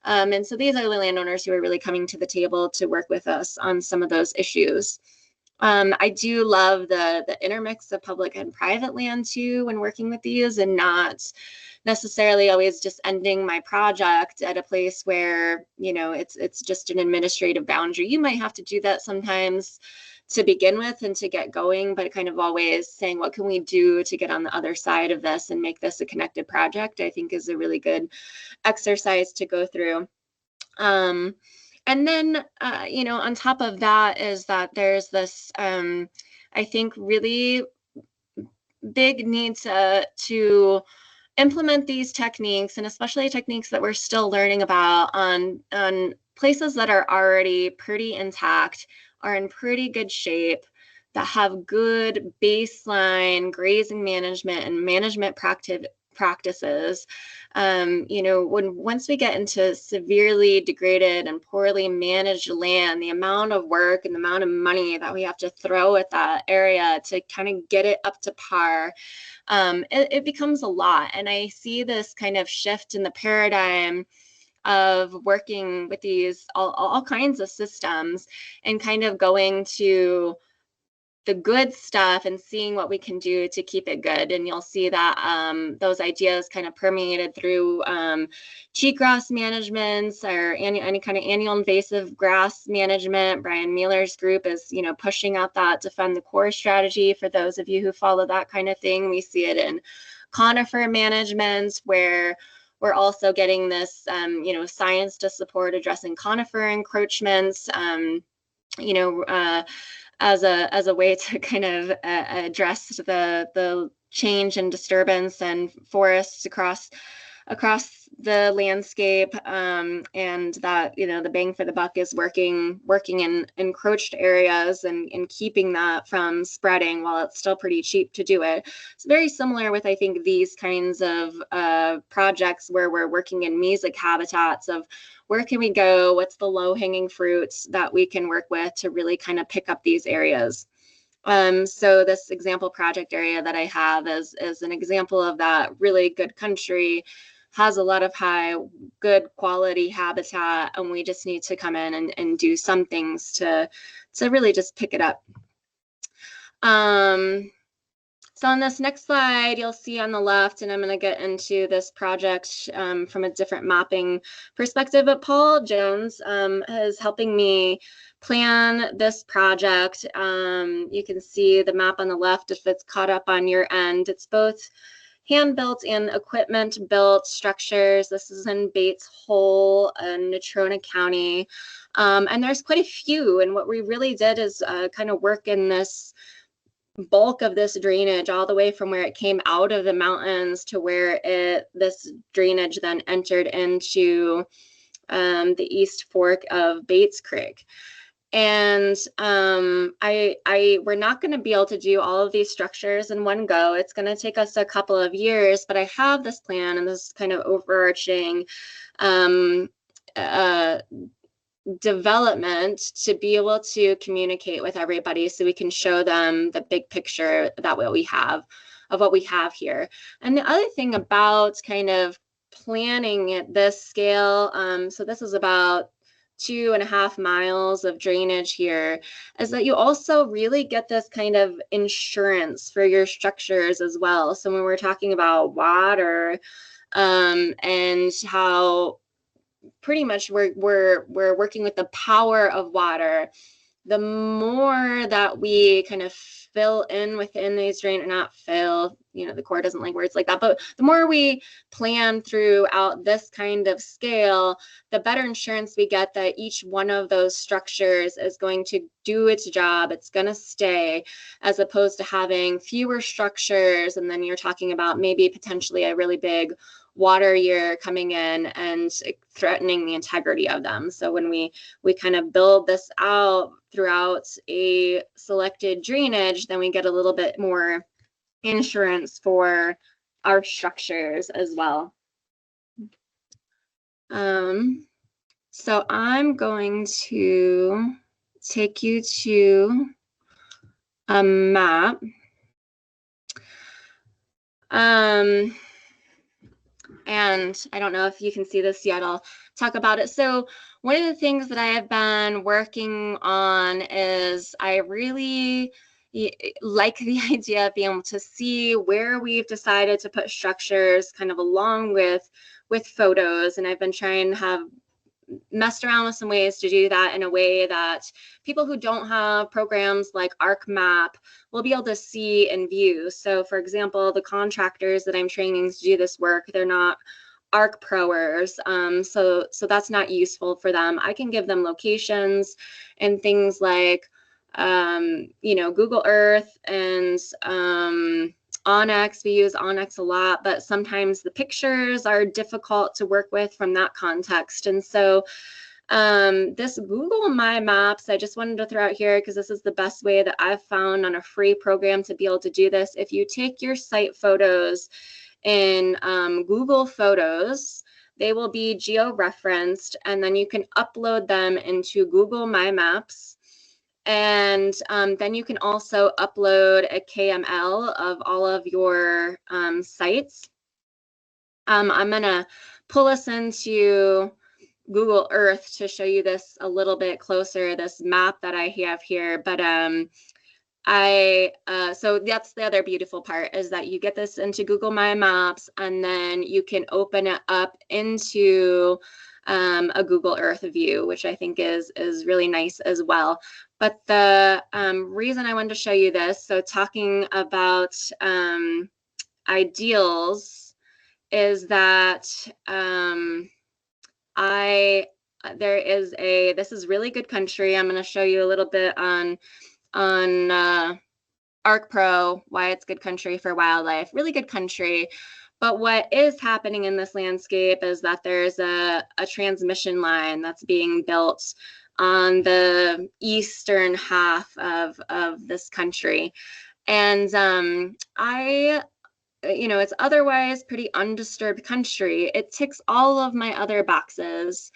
And so these are the landowners who are really coming to the table to work with us on some of those issues. I do love the intermix of public and private land too when working with these, and not necessarily always just ending my project at a place where, you know, it's just an administrative boundary. You might have to do that sometimes to begin with and to get going, but kind of always saying, what can we do to get on the other side of this and make this a connected project, I think is a really good exercise to go through. And then, you know, on top of that is that there's this, I think, really big need to implement these techniques, and especially techniques that we're still learning about on places that are already pretty intact, are in pretty good shape, that have good baseline grazing management and management practices. You know, once we get into severely degraded and poorly managed land, the amount of work and the amount of money that we have to throw at that area to kind of get it up to par, it becomes a lot. And I see this kind of shift in the paradigm of working with these all kinds of systems, and kind of going to the good stuff and seeing what we can do to keep it good. And you'll see that those ideas kind of permeated through cheatgrass management or any kind of annual invasive grass management. Brian Mueller's group is, you know, pushing out that defend the core strategy. For those of you who follow that kind of thing, we see it in conifer management, where we're also getting this, you know, science to support addressing conifer encroachments, you know, as a way to kind of address the change and disturbance and forests across the landscape, and that, you know, the bang for the buck is working in encroached areas and keeping that from spreading while it's still pretty cheap to do it. It's very similar with, I think, these kinds of projects where we're working in mesic habitats of where can we go, what's the low-hanging fruits that we can work with to really kind of pick up these areas. So this example project area that I have is an example of that. Really good country, has a lot of high, good quality habitat, and we just need to come in and do some things to really just pick it up. So on this next slide, you'll see on the left, and I'm going to get into this project from a different mapping perspective, but Paul Jones is helping me plan this project. You can see the map on the left if it's caught up on your end. It's both hand-built and equipment-built structures. This is in Bates Hole in Natrona County. And there's quite a few, and what we really did is kind of work in this bulk of this drainage all the way from where it came out of the mountains to where this drainage then entered into the East Fork of Bates Creek. And we're not going to be able to do all of these structures in one go. It's going to take us a couple of years, but I have this plan and this kind of overarching development to be able to communicate with everybody so we can show them the big picture that what we have of what we have here. And the other thing about kind of planning at this scale, so this is about 2.5 miles of drainage here, is that you also really get this kind of insurance for your structures as well. So when we're talking about water and how pretty much we're working with the power of water, the more that we kind of fill in within these not fill, you know, the Corps doesn't like words like that, but the more we plan throughout this kind of scale, the better insurance we get that each one of those structures is going to do its job. It's going to stay, as opposed to having fewer structures. And then you're talking about maybe potentially a really big water year coming in and threatening the integrity of them. So when we kind of build this out throughout a selected drainage, then we get a little bit more insurance for our structures as well. So I'm going to take you to a map. And I don't know if you can see this yet, I'll talk about it. So one of the things that I have been working on is I really like the idea of being able to see where we've decided to put structures kind of along with photos. And I've been trying to have messed around with some ways to do that in a way that people who don't have programs like ArcMap will be able to see and view. So for example, the contractors that I'm training to do this work, they're not ARC Proers, so that's not useful for them. I can give them locations and things like you know, Google Earth and Onyx. We use Onyx a lot, but sometimes the pictures are difficult to work with from that context. And so this Google My Maps, I just wanted to throw out here because this is the best way that I've found on a free program to be able to do this. If you take your site photos in Google Photos, they will be geo-referenced, and then you can upload them into Google My Maps. And then you can also upload a KML of all of your sites. I'm going to pull us into Google Earth to show you this a little bit closer, this map that I have here. But so that's the other beautiful part, is that you get this into Google My Maps, and then you can open it up into a Google Earth view, which I think is really nice as well. But the reason I wanted to show you this, so talking about ideals, is that this is really good country. I'm going to show you a little bit on ArcPro, why it's good country for wildlife, really good country. But what is happening in this landscape is that there's a transmission line that's being built on the eastern half of this country. And it's otherwise pretty undisturbed country. It ticks all of my other boxes.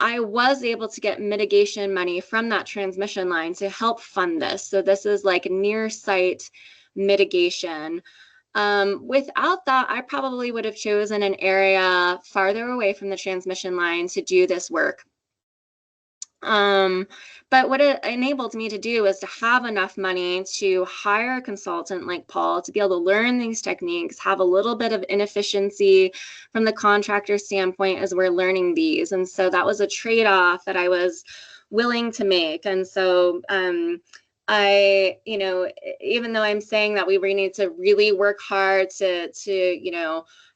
I was able to get mitigation money from that transmission line to help fund this. So this is like near site mitigation. Without that, I probably would have chosen an area farther away from the transmission line to do this work. But what it enabled me to do is to have enough money to hire a consultant like Paul to be able to learn these techniques, have a little bit of inefficiency from the contractor standpoint as we're learning these. And so that was a trade-off that I was willing to make. And so even though I'm saying that we need to really work hard to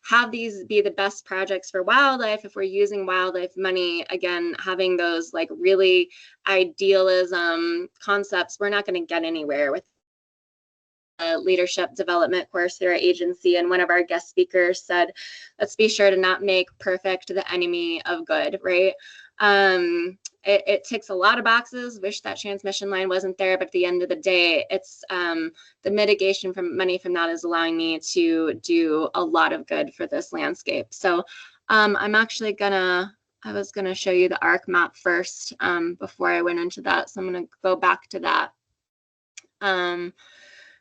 have these be the best projects for wildlife, if we're using wildlife money, again, having those like really idealism concepts, we're not going to get anywhere with a leadership development course through our agency. And one of our guest speakers said, let's be sure to not make perfect the enemy of good, right? It ticks a lot of boxes. Wish that transmission line wasn't there, but at the end of the day, it's the mitigation from money from that is allowing me to do a lot of good for this landscape. So I'm actually I was gonna show you the ARC map first before I went into that. So I'm gonna go back to that.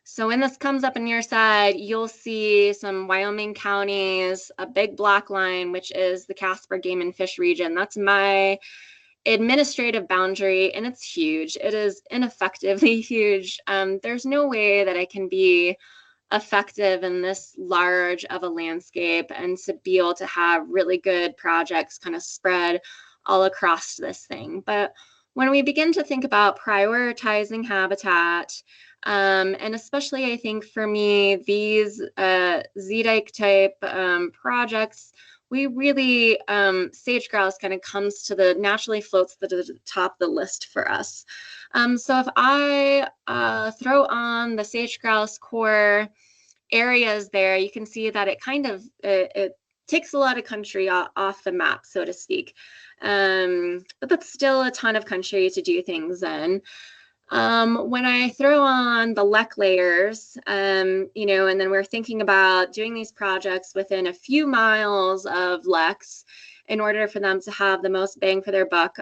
So when this comes up on your side, you'll see some Wyoming counties, a big black line, which is the Casper Game and Fish region. That's my administrative boundary, and it's huge. It is ineffectively huge. There's no way that I can be effective in this large of a landscape and to be able to have really good projects kind of spread all across this thing. But when we begin to think about prioritizing habitat, and especially I think for me, these Z-dike type projects, we really, sage grouse kind of comes to naturally floats to the top of the list for us. So if I throw on the sage grouse core areas there, you can see that it kind of, it takes a lot of country off the map, so to speak. But that's still a ton of country to do things in. When I throw on the LEC layers, and then we're thinking about doing these projects within a few miles of LECs in order for them to have the most bang for their buck,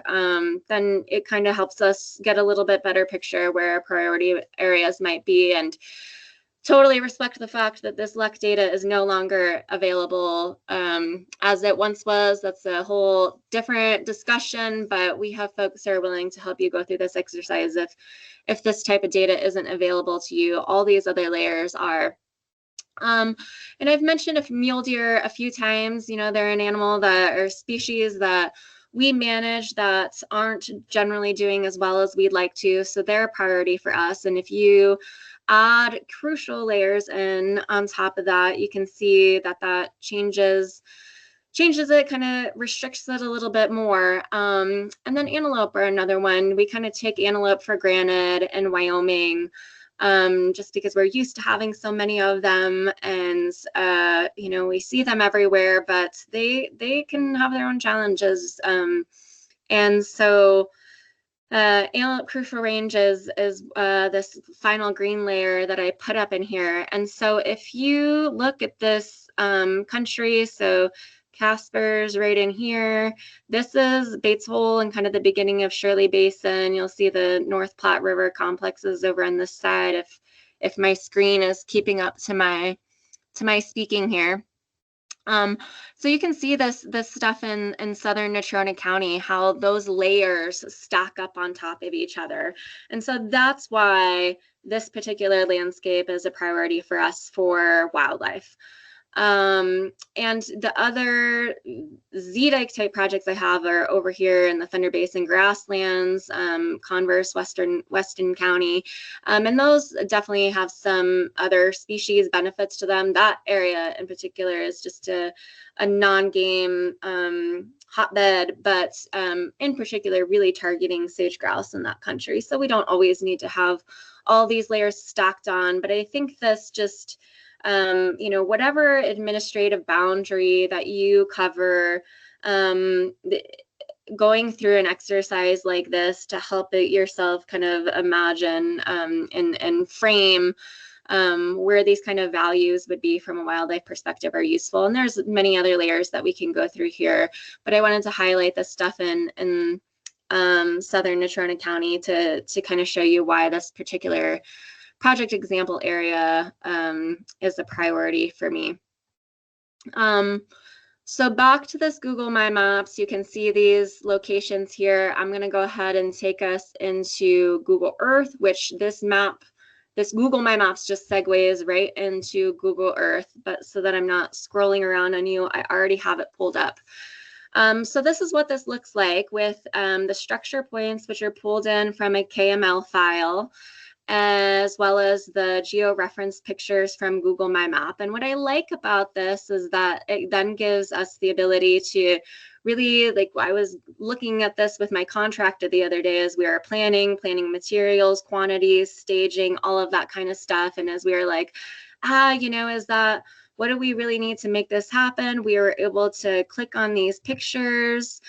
then it kind of helps us get a little bit better picture where our priority areas might be, and totally respect the fact that this LEC data is no longer available as it once was. That's a whole different discussion, but we have folks who are willing to help you go through this exercise if this type of data isn't available to you. All these other layers are. And I've mentioned mule deer a few times. They're an animal or species that we manage that aren't generally doing as well as we'd like to, so they're a priority for us. And if you add crucial layers in on top of that, you can see that changes it, kind of restricts it a little bit more. And then antelope are another one. We kind of take antelope for granted in Wyoming, just because we're used to having so many of them, and we see them everywhere, but they can have their own challenges. And so antelope crucial range is this final green layer that I put up in here. And so if you look at this country, so Casper's right in here, this is Bates Hole and kind of the beginning of Shirley Basin. You'll see the North Platte River complexes over on this side if my screen is keeping up to my speaking here. So you can see this stuff in southern Natrona County, how those layers stack up on top of each other. And so that's why this particular landscape is a priority for us for wildlife. And the other Z-dike type projects I have are over here in the Thunder Basin grasslands, Converse, Weston County. And those definitely have some other species benefits to them. That area in particular is just a non-game hotbed, but in particular really targeting sage grouse in that country. So we don't always need to have all these layers stacked on, but I think this just you know, whatever administrative boundary that you cover, going through an exercise like this to help it yourself kind of imagine and frame where these kind of values would be from a wildlife perspective are useful. And there's many other layers that we can go through here, but I wanted to highlight this stuff in southern Natrona County to kind of show you why this particular project example area is a priority for me. So back to this Google My Maps, you can see these locations here. I'm going to go ahead and take us into Google Earth, which this Google My Maps just segues right into Google Earth, but so that I'm not scrolling around on you, I already have it pulled up. So this is what this looks like with the structure points, which are pulled in from a KML file, as well as the geo-referenced pictures from Google My Map. And what I like about this is that it then gives us the ability to really, like, I was looking at this with my contractor the other day as we were planning materials, quantities, staging, all of that kind of stuff. And as we were like, you know, what do we really need to make this happen? We were able to click on these pictures.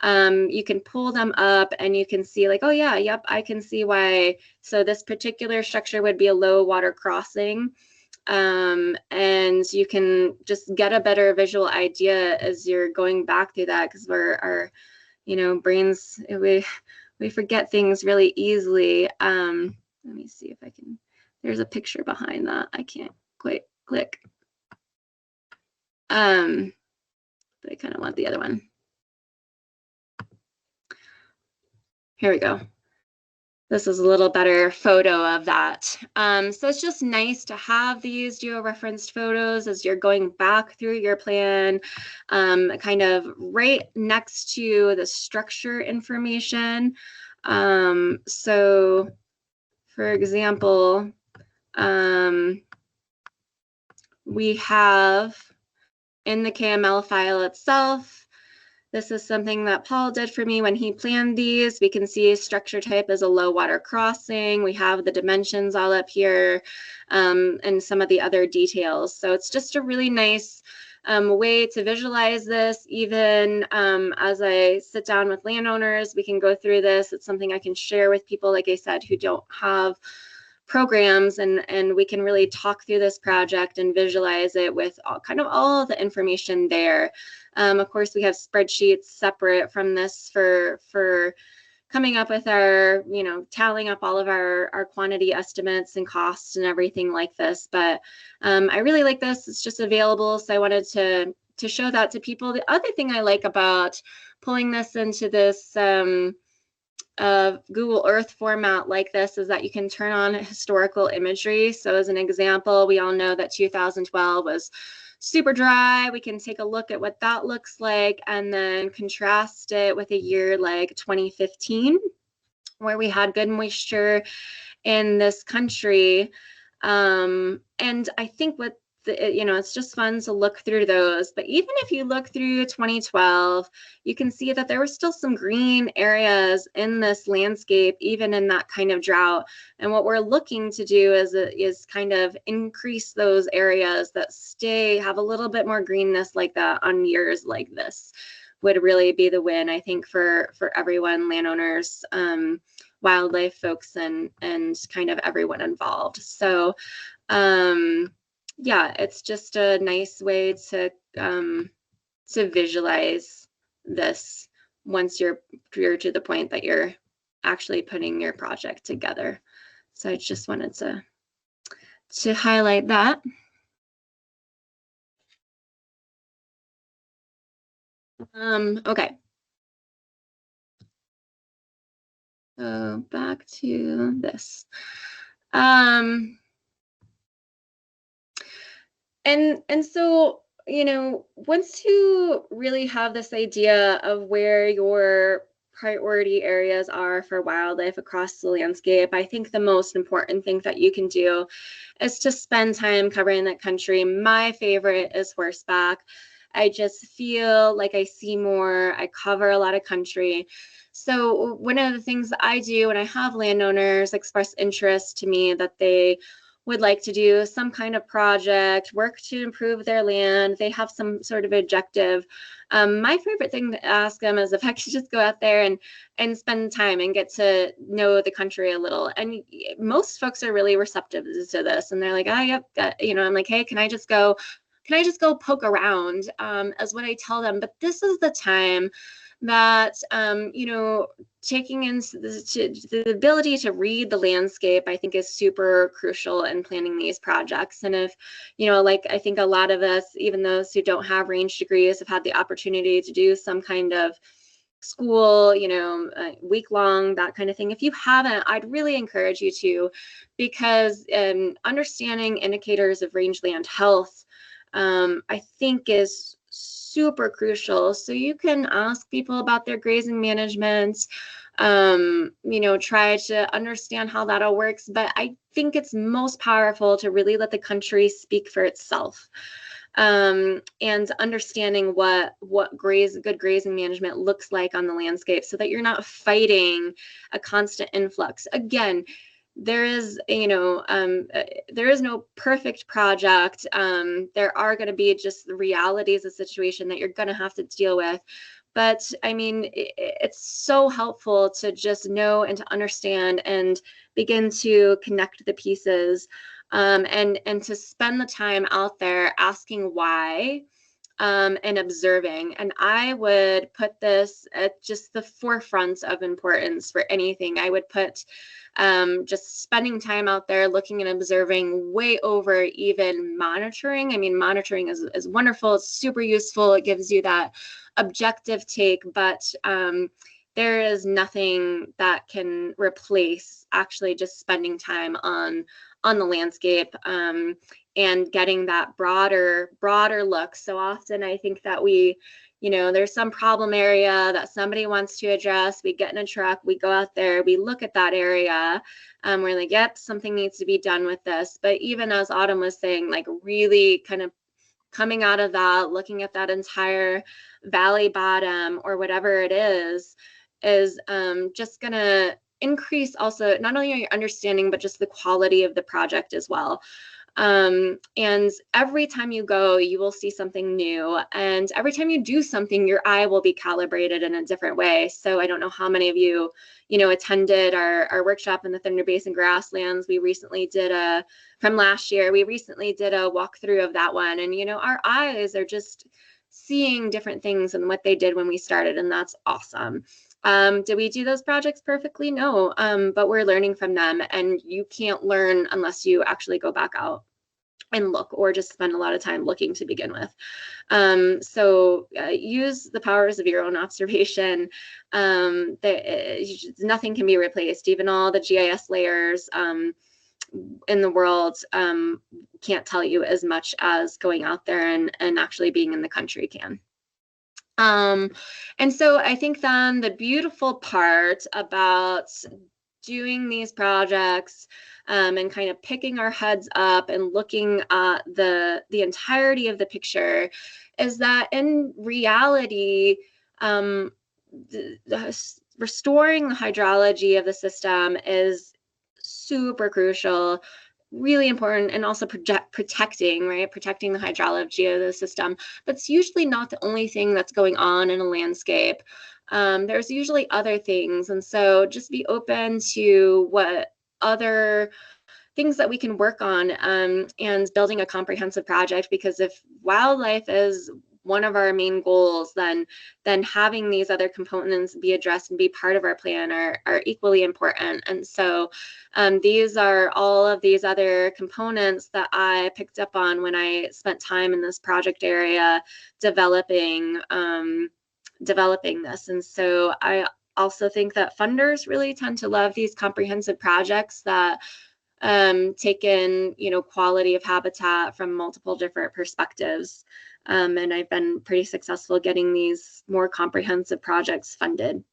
You can pull them up and you can see like, oh yeah, yep, I can see why. So this particular structure would be a low water crossing. And you can just get a better visual idea as you're going back through that, because our, you know, brains, we forget things really easily. Let me see if I can, there's a picture behind that. I can't quite click. But I kind of want the other one. Here we go. This is a little better photo of that. So it's just nice to have these geo-referenced photos as you're going back through your plan, kind of right next to the structure information. So for example, we have in the KML file itself, this is something that Paul did for me when he planned these. We can see structure type as a low water crossing. We have the dimensions all up here, and some of the other details. So it's just a really nice way to visualize this. Even as I sit down with landowners, we can go through this. It's something I can share with people, like I said, who don't have programs, and we can really talk through this project and visualize it with kind of all the information there. Of course, we have spreadsheets separate from this for coming up with our, you know, tallying up all of our quantity estimates and costs and everything like this. But I really like this. It's just available, so I wanted to show that to people. The other thing I like about pulling this into this Google Earth format like this is that you can turn on historical imagery. So as an example, we all know that 2012 was super dry. We can take a look at what that looks like and then contrast it with a year like 2015, where we had good moisture in this country. And I think what you know, it's just fun to look through those. But even if you look through 2012, you can see that there were still some green areas in this landscape, even in that kind of drought. And what we're looking to do is kind of increase those areas that have a little bit more greenness like that on years like this. Would really be the win, I think, for everyone, landowners, wildlife folks, and kind of everyone involved. So yeah, it's just a nice way to visualize this once you're to the point that you're actually putting your project together. So I just wanted to highlight that. Okay. So back to this. And so, once you really have this idea of where your priority areas are for wildlife across the landscape, I think the most important thing that you can do is to spend time covering that country. My favorite is horseback. I just feel like I see more, I cover a lot of country. So one of the things that I do when I have landowners express interest to me that they would like to do some kind of project, work to improve their land, they have some sort of objective. My favorite thing to ask them is if I could just go out there and spend time and get to know the country a little. And most folks are really receptive to this, and they're like, "Ah, yep." I'm like, "Hey, can I just go? Can I just go poke around?" As what I tell them. But this is the time that taking into the ability to read the landscape, I think, is super crucial in planning these projects. And if, like, I think a lot of us, even those who don't have range degrees, have had the opportunity to do some kind of school, week long, that kind of thing. If you haven't, I'd really encourage you to, because understanding indicators of rangeland health, I think, is super crucial. So you can ask people about their grazing management, try to understand how that all works. But I think it's most powerful to really let the country speak for itself. And understanding what good grazing management looks like on the landscape, so that you're not fighting a constant influx. Again, there is no perfect project. There are going to be just the realities of the situation that you're going to have to deal with. But I mean, it's so helpful to just know and to understand and begin to connect the pieces, and to spend the time out there asking why, and observing. And I would put this at just the forefront of importance for anything. I would put just spending time out there looking and observing way over even monitoring. I mean, monitoring is wonderful. It's super useful. It gives you that objective take, but there is nothing that can replace actually just spending time on the landscape, and getting that broader look. So often I think that there's some problem area that somebody wants to address. We get in a truck, we go out there, we look at that area, we're like, yep, something needs to be done with this. But even as Autumn was saying, like, really kind of coming out of that, looking at that entire valley bottom or whatever it is just gonna increase also not only your understanding, but just the quality of the project as well. And every time you go, you will see something new. And every time you do something, your eye will be calibrated in a different way. So I don't know how many of you, attended our workshop in the Thunder Basin grasslands. From last year, we recently did a walkthrough of that one. And, our eyes are just seeing different things than what they did when we started. And that's awesome. Did we do those projects perfectly? No, but we're learning from them, and you can't learn unless you actually go back out and look, or just spend a lot of time looking to begin with. So use the powers of your own observation. Nothing can be replaced. Even all the GIS layers in the world can't tell you as much as going out there and actually being in the country can. And so I think then the beautiful part about doing these projects, and kind of picking our heads up and looking at the entirety of the picture, is that in reality, restoring the hydrology of the system is super crucial, really important, and also protecting the hydrology of the system. But it's usually not the only thing that's going on in a landscape. There's usually other things. And so just be open to what other things that we can work on, and building a comprehensive project, because if wildlife is one of our main goals, then having these other components be addressed and be part of our plan are equally important. And so these are all of these other components that I picked up on when I spent time in this project area developing developing this. And so I also think that funders really tend to love these comprehensive projects that take in, quality of habitat from multiple different perspectives. And I've been pretty successful getting these more comprehensive projects funded.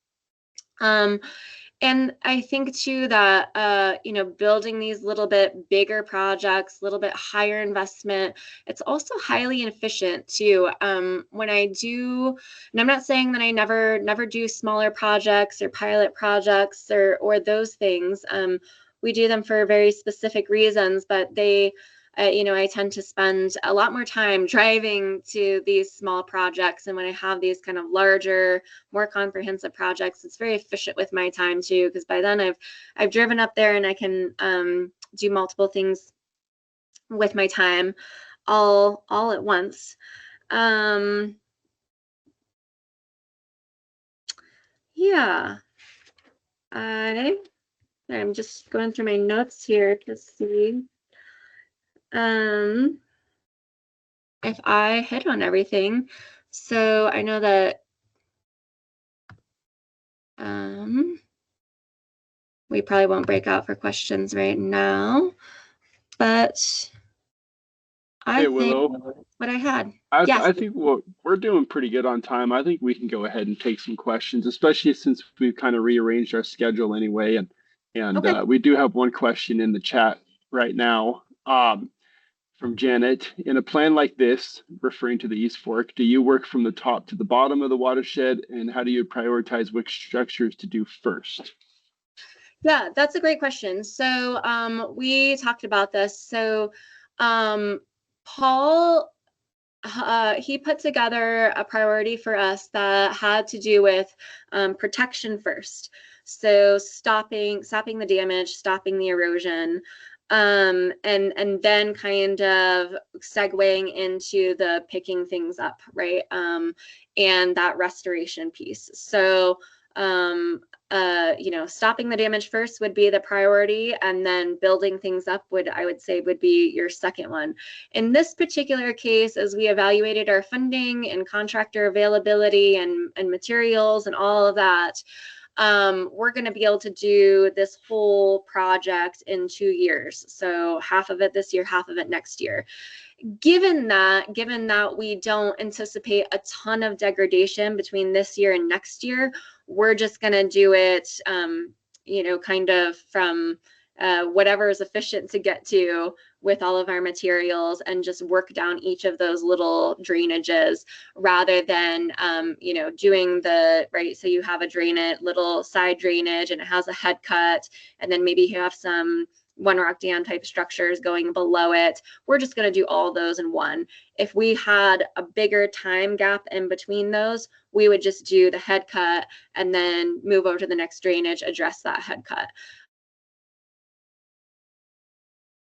And I think too that, building these little bit bigger projects, a little bit higher investment, it's also highly efficient too. When I do, and I'm not saying that I never do smaller projects or pilot projects or those things. We do them for very specific reasons, but I tend to spend a lot more time driving to these small projects. And when I have these kind of larger, more comprehensive projects, it's very efficient with my time too, because by then I've driven up there and I can do multiple things with my time all at once. Yeah. I'm just going through my notes here to see if I hit on everything. So I know that we probably won't break out for questions right now, but I think Willow, what I had. I think we're doing pretty good on time. I think we can go ahead and take some questions, especially since we've kind of rearranged our schedule anyway. And Okay. We do have one question in the chat right now from Janet. In a plan like this, referring to the East Fork, do you work from the top to the bottom of the watershed? And how do you prioritize which structures to do first? Yeah, that's a great question. So we talked about this. So Paul, he put together a priority for us that had to do with protection first. So stopping the damage, stopping the erosion, and then kind of segueing into the picking things up, right? And that restoration piece. So stopping the damage first would be the priority, and then building things up would be your second one. In this particular case, as we evaluated our funding and contractor availability and materials and all of that, we're going to be able to do this whole project in 2 years. So half of it this year, half of it next year. Given that we don't anticipate a ton of degradation between this year and next year, we're just going to do it, kind of from whatever is efficient to get to with all of our materials, and just work down each of those little drainages rather than, doing the, right, so you have a little side drainage and it has a head cut, and then maybe you have some one rock dam type structures going below it. We're just going to do all those in one. If we had a bigger time gap in between those, we would just do the head cut and then move over to the next drainage, address that head cut.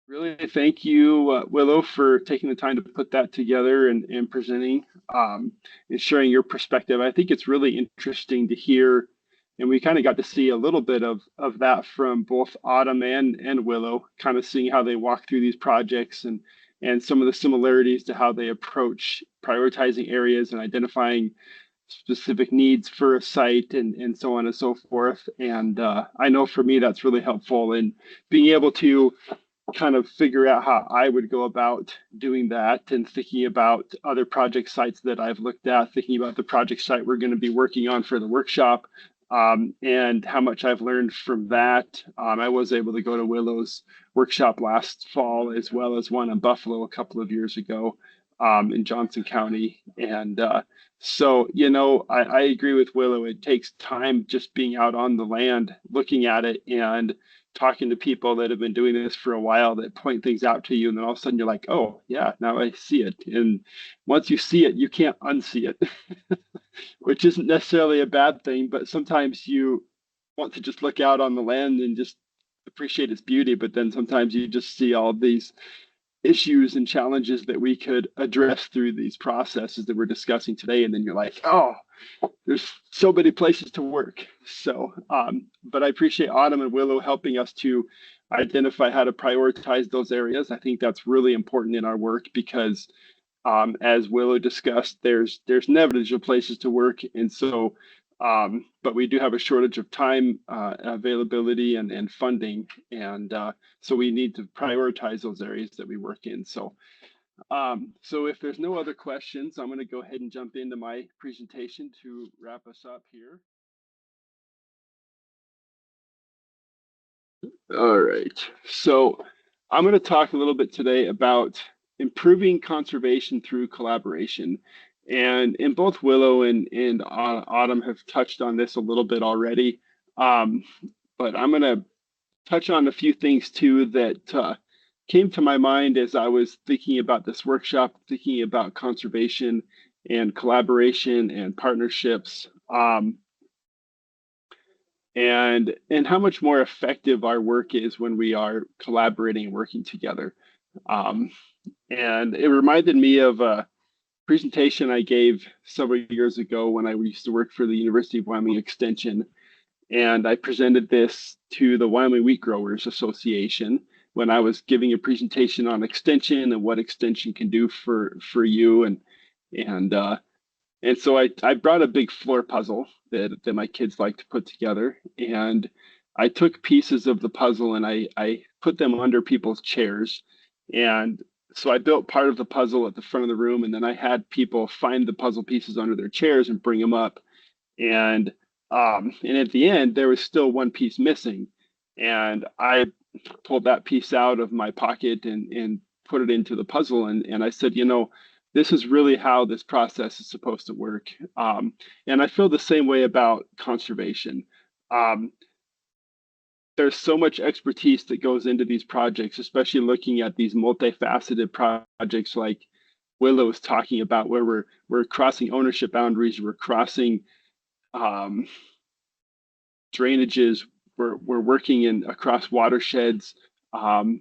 Really, thank you, Willow, for taking the time to put that together and presenting and sharing your perspective. I think it's really interesting to hear, and we kind of got to see a little bit of that from both Autumn and Willow, kind of seeing how they walk through these projects and some of the similarities to how they approach prioritizing areas and identifying specific needs for a site and so on and so forth. And I know for me, that's really helpful in being able to kind of figure out how I would go about doing that, and thinking about other project sites that I've looked at, thinking about the project site we're going to be working on for the workshop, and how much I've learned from that. I was able to go to Willow's workshop last fall, as well as one in Buffalo a couple of years ago in Johnson County. And so, I agree with Willow. It takes time just being out on the land, looking at it and talking to people that have been doing this for a while, that point things out to you. And then all of a sudden you're like, oh yeah, now I see it. And once you see it, you can't unsee it, which isn't necessarily a bad thing, but sometimes you want to just look out on the land and just appreciate its beauty. But then sometimes you just see all of these issues and challenges that we could address through these processes that we're discussing today. And then you're like, oh, there's so many places to work. So, but I appreciate Autumn and Willow helping us to identify how to prioritize those areas. I think that's really important in our work, because as Willow discussed, there's never digital places to work, and so but we do have a shortage of time availability and funding, and so we need to prioritize those areas that we work in. So if there's no other questions, I'm going to go ahead and jump into my presentation to wrap us up here. All right, so I'm going to talk a little bit today about improving conservation through collaboration. And both Willow and Autumn have touched on this a little bit already. But I'm going to touch on a few things too that came to my mind as I was thinking about this workshop, thinking about conservation and collaboration and partnerships. And how much more effective our work is when we are collaborating and working together. And it reminded me of a presentation I gave several years ago when I used to work for the University of Wyoming Extension. And I presented this to the Wyoming Wheat Growers Association when I was giving a presentation on extension and what extension can do for you. And so I brought a big floor puzzle that my kids like to put together. And I took pieces of the puzzle and I put them under people's chairs. And so I built part of the puzzle at the front of the room, and then I had people find the puzzle pieces under their chairs and bring them up. And at the end, there was still one piece missing. And I pulled that piece out of my pocket and put it into the puzzle. And I said, this is really how this process is supposed to work. And I feel the same way about conservation. There's so much expertise that goes into these projects, especially looking at these multifaceted projects like Willow was talking about, where we're crossing ownership boundaries, we're crossing drainages, we're working across watersheds, and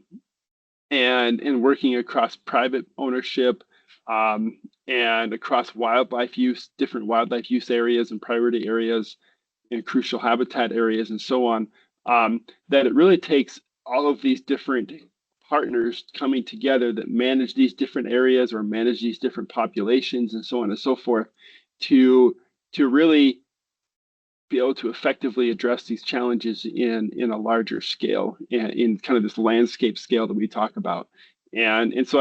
working across private ownership, and across wildlife use, different wildlife use areas and priority areas and crucial habitat areas and so on, that it really takes all of these different partners coming together that manage these different areas or manage these different populations and so on and so forth to really be able to effectively address these challenges in a larger scale, and in kind of this landscape scale that we talk about. And so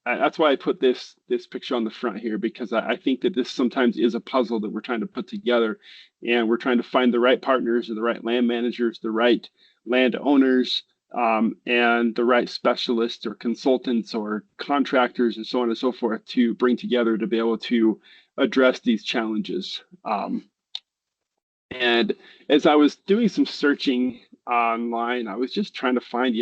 that's why I put this picture on the front here, because I think that this sometimes is a puzzle that we're trying to put together, and we're trying to find the right partners or the right land managers, the right land owners, and the right specialists or consultants or contractors and so on and so forth to bring together to be able to address these challenges. And as I was doing some searching online, I was just trying to find,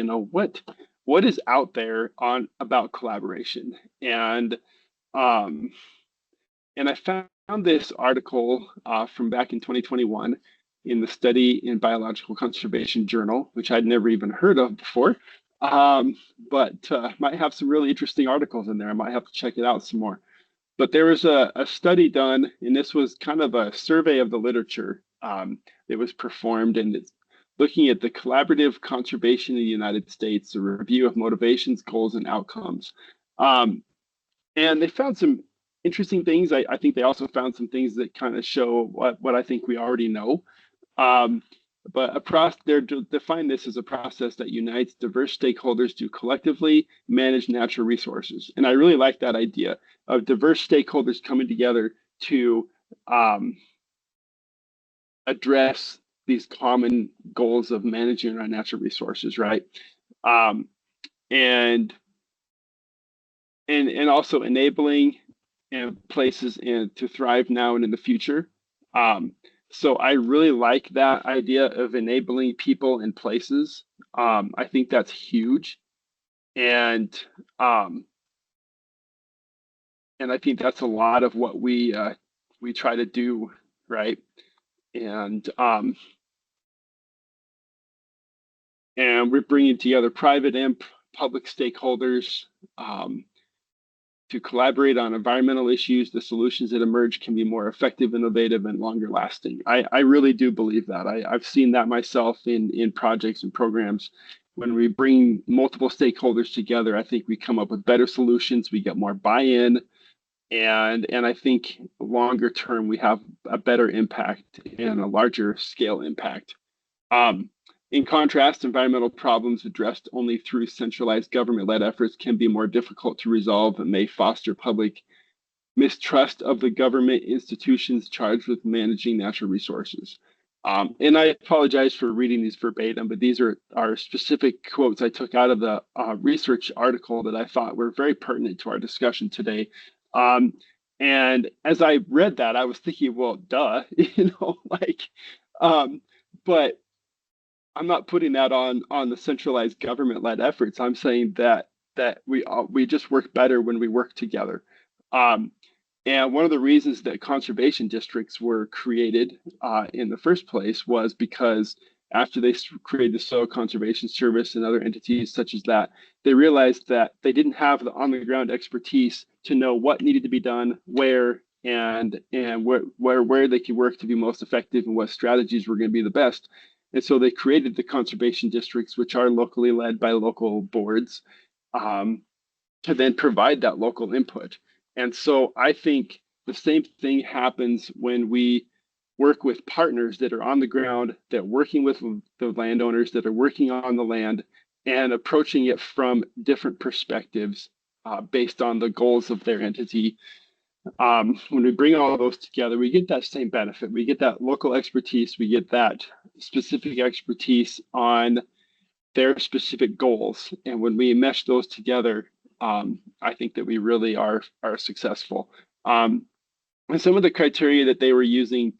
what is out there about collaboration. And I found this article from back in 2021 in the Study in Biological Conservation Journal, which I'd never even heard of before, but might have some really interesting articles in there. I might have to check it out some more. But there was a study done, and this was kind of a survey of the literature that was performed, and it's looking at the collaborative conservation in the United States, a review of motivations, goals, and outcomes. And they found some interesting things. I think they also found some things that kind of show what I think we already know. But they define this as a process that unites diverse stakeholders to collectively manage natural resources. And I really like that idea of diverse stakeholders coming together to address these common goals of managing our natural resources, right? And also enabling places to thrive now and in the future. So I really like that idea of enabling people and places. I think that's huge, and I think that's a lot of what we try to do, right? And we're bringing together private and public stakeholders to collaborate on environmental issues. The solutions that emerge can be more effective, innovative, and longer lasting. I really do believe that. I've seen that myself in projects and programs. when we bring multiple stakeholders together, I think we come up with better solutions. We get more buy-in, and I think longer term we have a better impact and a larger scale impact. In contrast, environmental problems addressed only through centralized government-led efforts can be more difficult to resolve and may foster public mistrust of the government institutions charged with managing natural resources. And I apologize for reading these verbatim, but these are specific quotes I took out of the research article that I thought were very pertinent to our discussion today. And as I read that, I was thinking, well, duh, but I'm not putting that on the centralized government-led efforts. I'm saying that we just work better when we work together. And one of the reasons that conservation districts were created in the first place was because after they created the Soil Conservation Service and other entities such as that, they realized that they didn't have the on-the-ground expertise to know what needed to be done, where, and where they could work to be most effective and what strategies were going to be the best. And so they created the conservation districts, which are locally led by local boards, to then provide that local input. And so I think the same thing happens when we work with partners that are on the ground, that are working with the landowners, that are working on the land and approaching it from different perspectives based on the goals of their entity. When we bring all of those together, we get that same benefit. We get that local expertise. We get that specific expertise on their specific goals. And when we mesh those together, I think that we really are successful. And some of the criteria that they were using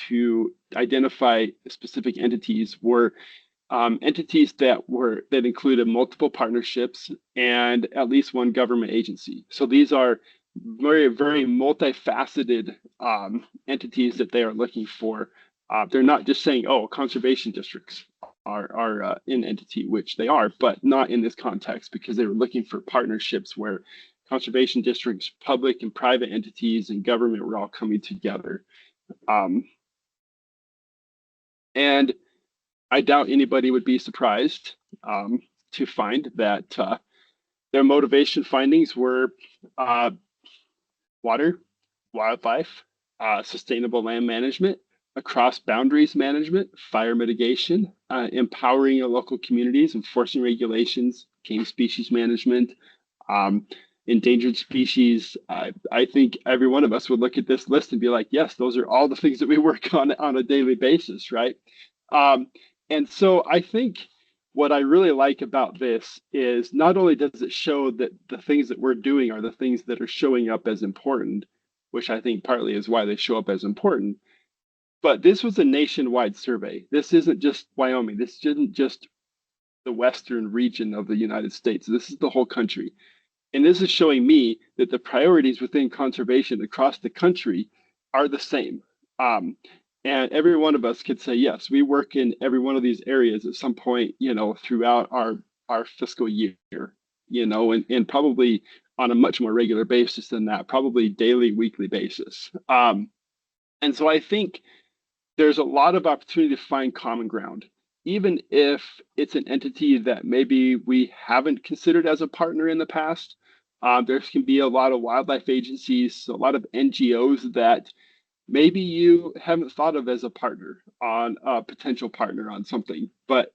to identify specific entities were entities that included multiple partnerships and at least one government agency. So these are very, very multifaceted entities that they are looking for. They're not just saying, oh, conservation districts are an entity, which they are, but not in this context, because they were looking for partnerships where conservation districts, public and private entities, and government were all coming together. And I doubt anybody would be surprised to find that their motivation findings were water, wildlife, sustainable land management, across boundaries management, fire mitigation, empowering local communities, enforcing regulations, game species management, endangered species. I think every one of us would look at this list and be like, yes, those are all the things that we work on a daily basis, right? And so I think what I really like about this is not only does it show that the things that we're doing are the things that are showing up as important, which I think partly is why they show up as important, but this was a nationwide survey. This isn't just Wyoming. This isn't just the western region of the United States. This is the whole country. And this is showing me that the priorities within conservation across the country are the same. And every one of us could say, yes, we work in every one of these areas at some point, throughout our fiscal year, and probably on a much more regular basis than that, probably daily, weekly basis. And so I think there's a lot of opportunity to find common ground, even if it's an entity that maybe we haven't considered as a partner in the past. There can be a lot of wildlife agencies, a lot of NGOs that maybe you haven't thought of as a partner on a potential partner on something, but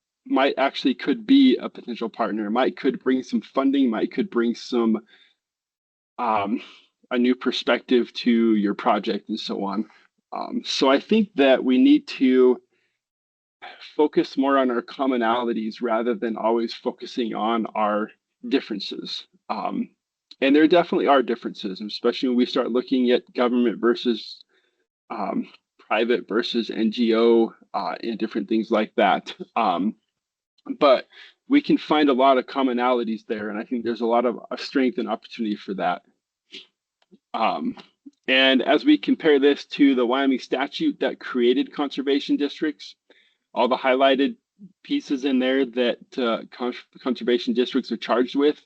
could be a potential partner, could bring some funding, could bring some a new perspective to your project and so on. So I think that we need to focus more on our commonalities rather than always focusing on our differences. And there definitely are differences, especially when we start looking at government versus private versus NGO and different things like that. But we can find a lot of commonalities there, and I think there's a lot of strength and opportunity for that. And as we compare this to the Wyoming statute that created conservation districts, all the highlighted pieces in there that conservation districts are charged with,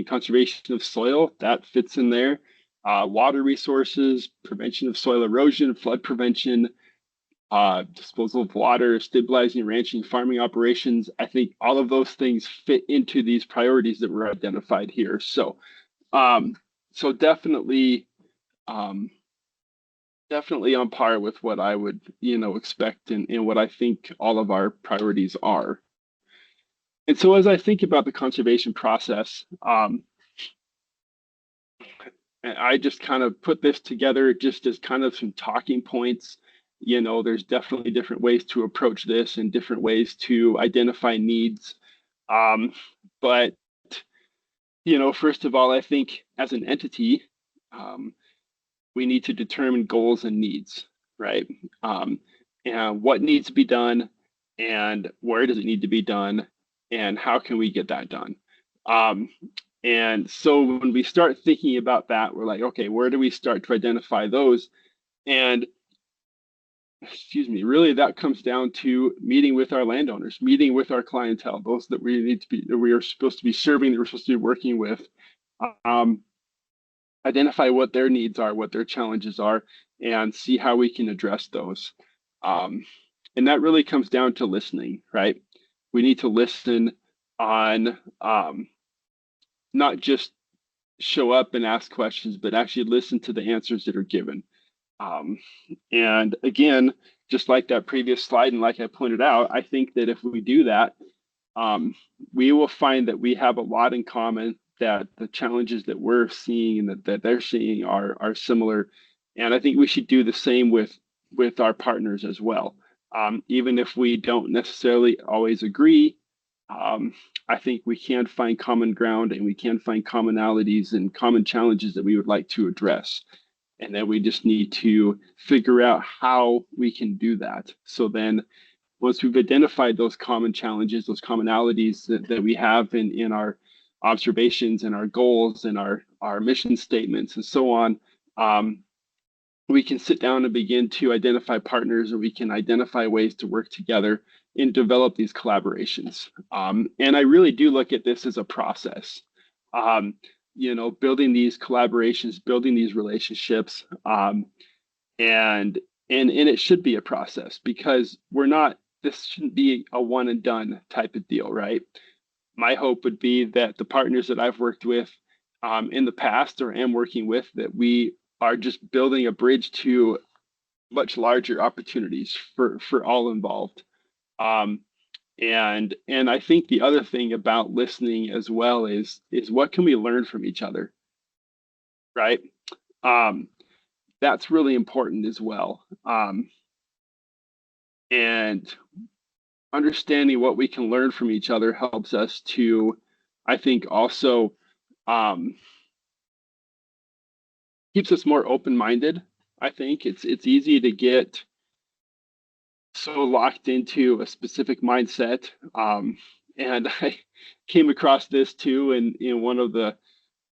conservation of soil, that fits in there. Water resources, prevention of soil erosion, flood prevention, disposal of water, stabilizing ranching, farming operations. I think all of those things fit into these priorities that were identified here. So, so definitely, um, definitely on par with what I would, expect and what I think all of our priorities are. And so as I think about the conservation process, I just kind of put this together just as kind of some talking points. There's definitely different ways to approach this and different ways to identify needs. But, first of all, I think as an entity, um, we need to determine goals and needs, right? And what needs to be done and where does it need to be done and how can we get that done? Um, and so when we start thinking about that, we're like, okay, where do we start to identify those? And excuse me, really that comes down to meeting with our landowners, meeting with our clientele, those that we need to be, that we are supposed to be serving, that we're supposed to be working with. Identify what their needs are, what their challenges are, and see how we can address those. And that really comes down to listening, right? We need to listen on not just show up and ask questions, but actually listen to the answers that are given. And again, just like that previous slide, and like I pointed out, I think that if we do that, we will find that we have a lot in common, that the challenges that we're seeing and that they're seeing are similar. And I think we should do the same with our partners as well. Even if we don't necessarily always agree, I think we can find common ground and we can find commonalities and common challenges that we would like to address. And then we just need to figure out how we can do that. So then once we've identified those common challenges, those commonalities that we have in our observations and our goals and our mission statements and so on, we can sit down and begin to identify partners, or we can identify ways to work together and develop these collaborations. And I really do look at this as a process. Building these collaborations, building these relationships, and it should be a process, because this shouldn't be a one and done type of deal, right? My hope would be that the partners that I've worked with in the past or am working with, that we are just building a bridge to much larger opportunities for all involved. And I think the other thing about listening as well is what can we learn from each other, right? That's really important as well. And understanding what we can learn from each other helps us to, I think, also keeps us more open-minded. I think it's easy to get so locked into a specific mindset. And I came across this too in one of the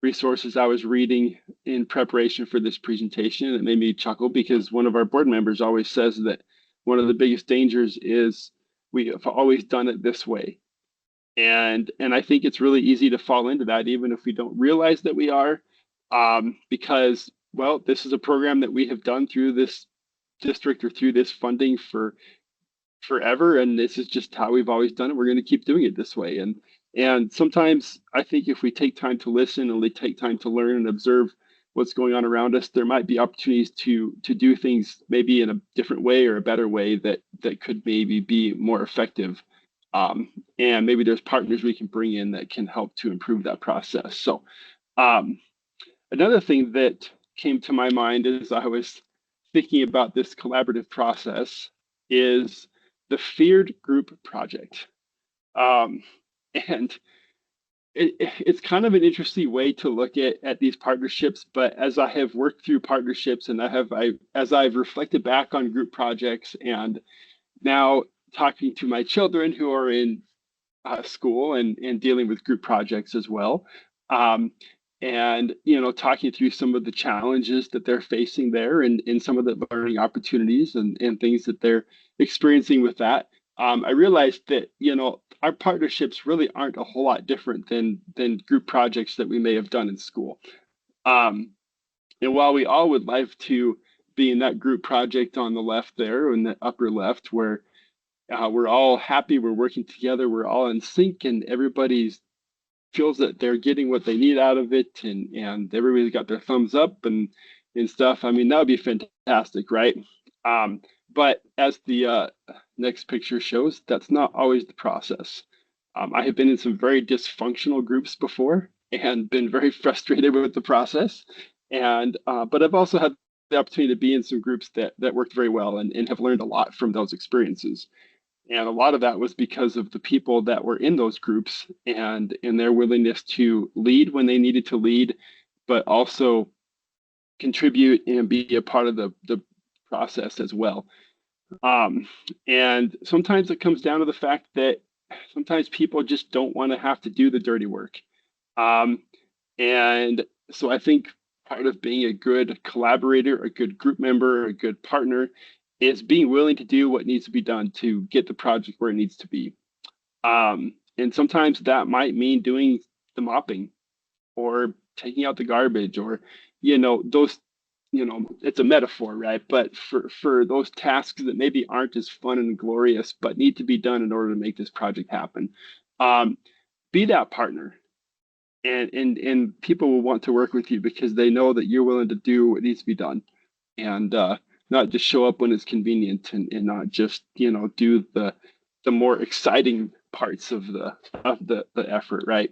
resources I was reading in preparation for this presentation. It made me chuckle, because one of our board members always says that one of the biggest dangers is we have always done it this way. And I think it's really easy to fall into that, even if we don't realize that we are, because, well, this is a program that we have done through this district or through this funding for forever, and this is just how we've always done it. We're going to keep doing it this way. And sometimes I think if we take time to listen and we take time to learn and observe what's going on around us, there might be opportunities to do things maybe in a different way or a better way that could maybe be more effective. And maybe there's partners we can bring in that can help to improve that process. So another thing that came to my mind as I was thinking about this collaborative process is the feared group project. And it's kind of an interesting way to look at these partnerships. But as I have worked through partnerships, and as I've reflected back on group projects, and now talking to my children who are in school and dealing with group projects as well, and talking through some of the challenges that they're facing there, and some of the learning opportunities and things that they're experiencing with that, I realized that our partnerships really aren't a whole lot different than group projects that we may have done in school. And while we all would like to being that group project on the left there in the upper left, where we're all happy, we're working together, we're all in sync, and everybody feels that they're getting what they need out of it, and everybody's got their thumbs up and stuff. I mean, that would be fantastic, right? But as the next picture shows, that's not always the process. I have been in some very dysfunctional groups before and been very frustrated with the process. And but I've also had the opportunity to be in some groups that worked very well and have learned a lot from those experiences. And a lot of that was because of the people that were in those groups and their willingness to lead when they needed to lead, but also contribute and be a part of the process as well. And sometimes it comes down to the fact that sometimes people just don't want to have to do the dirty work. And so I think part of being a good collaborator, a good group member, a good partner is being willing to do what needs to be done to get the project where it needs to be. And sometimes that might mean doing the mopping or taking out the garbage or, those, it's a metaphor, right? But for those tasks that maybe aren't as fun and glorious, but need to be done in order to make this project happen, be that partner. And people will want to work with you because they know that you're willing to do what needs to be done, and not just show up when it's convenient, and not just do the more exciting parts of the effort, right?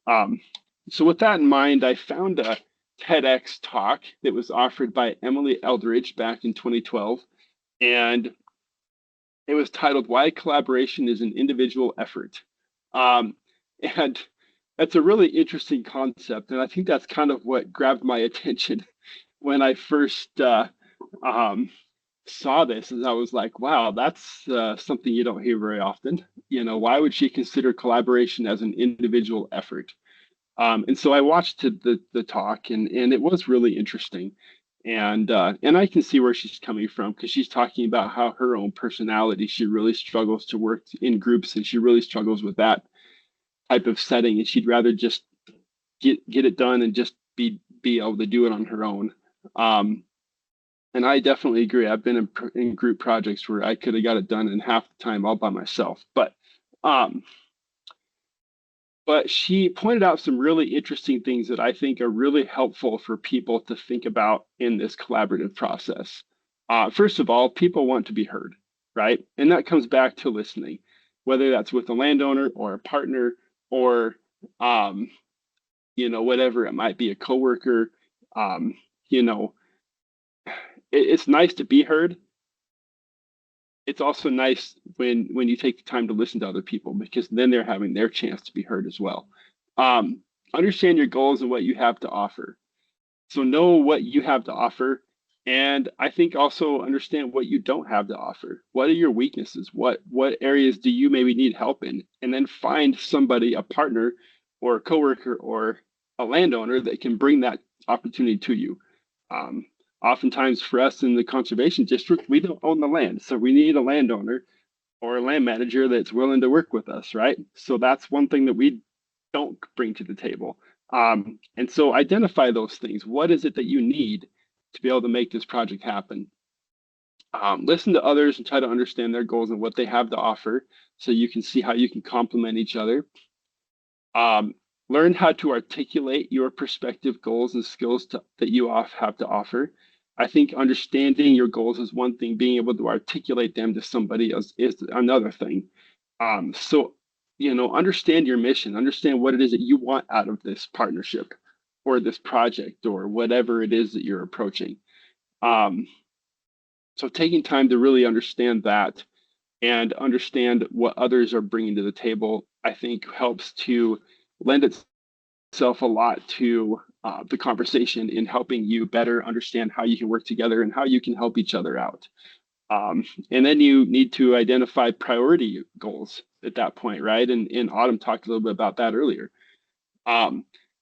So with that in mind, I found a TEDx talk that was offered by Emily Eldridge back in 2012, and it was titled "Why Collaboration is an Individual Effort," and that's a really interesting concept, and I think that's kind of what grabbed my attention when I first saw this. And I was like, wow, that's something you don't hear very often. Why would she consider collaboration as an individual effort? And so I watched the talk, and it was really interesting. And I can see where she's coming from, because she's talking about how her own personality, she really struggles to work in groups, and she really struggles with that type of setting, and she'd rather just get it done and just be able to do it on her own. And I definitely agree. I've been in group projects where I could have got it done in half the time all by myself. But she pointed out some really interesting things that I think are really helpful for people to think about in this collaborative process. First of all, people want to be heard, right? And that comes back to listening, whether that's with a landowner or a partner or whatever it might be, a coworker. It's nice to be heard. It's also nice when you take the time to listen to other people, because then they're having their chance to be heard as well. Understand your goals and what you have to offer. So know what you have to offer. And I think also understand what you don't have to offer. What are your weaknesses? What areas do you maybe need help in? And then find somebody, a partner or a coworker or a landowner, that can bring that opportunity to you. Oftentimes for us in the conservation district, we don't own the land. So we need a landowner or a land manager that's willing to work with us, right? So that's one thing that we don't bring to the table. And so identify those things. What is it that you need to be able to make this project happen? Listen to others and try to understand their goals and what they have to offer, so you can see how you can complement each other. Learn how to articulate your perspective, goals, and skills that you have to offer. I think understanding your goals is one thing. Being able to articulate them to somebody else is another thing. So, understand your mission, understand what it is that you want out of this partnership or this project or whatever it is that you're approaching. So taking time to really understand that and understand what others are bringing to the table, I think helps to lend itself a lot to the conversation in helping you better understand how you can work together and how you can help each other out. And then you need to identify priority goals at that point, right? And Autumn talked a little bit about that earlier.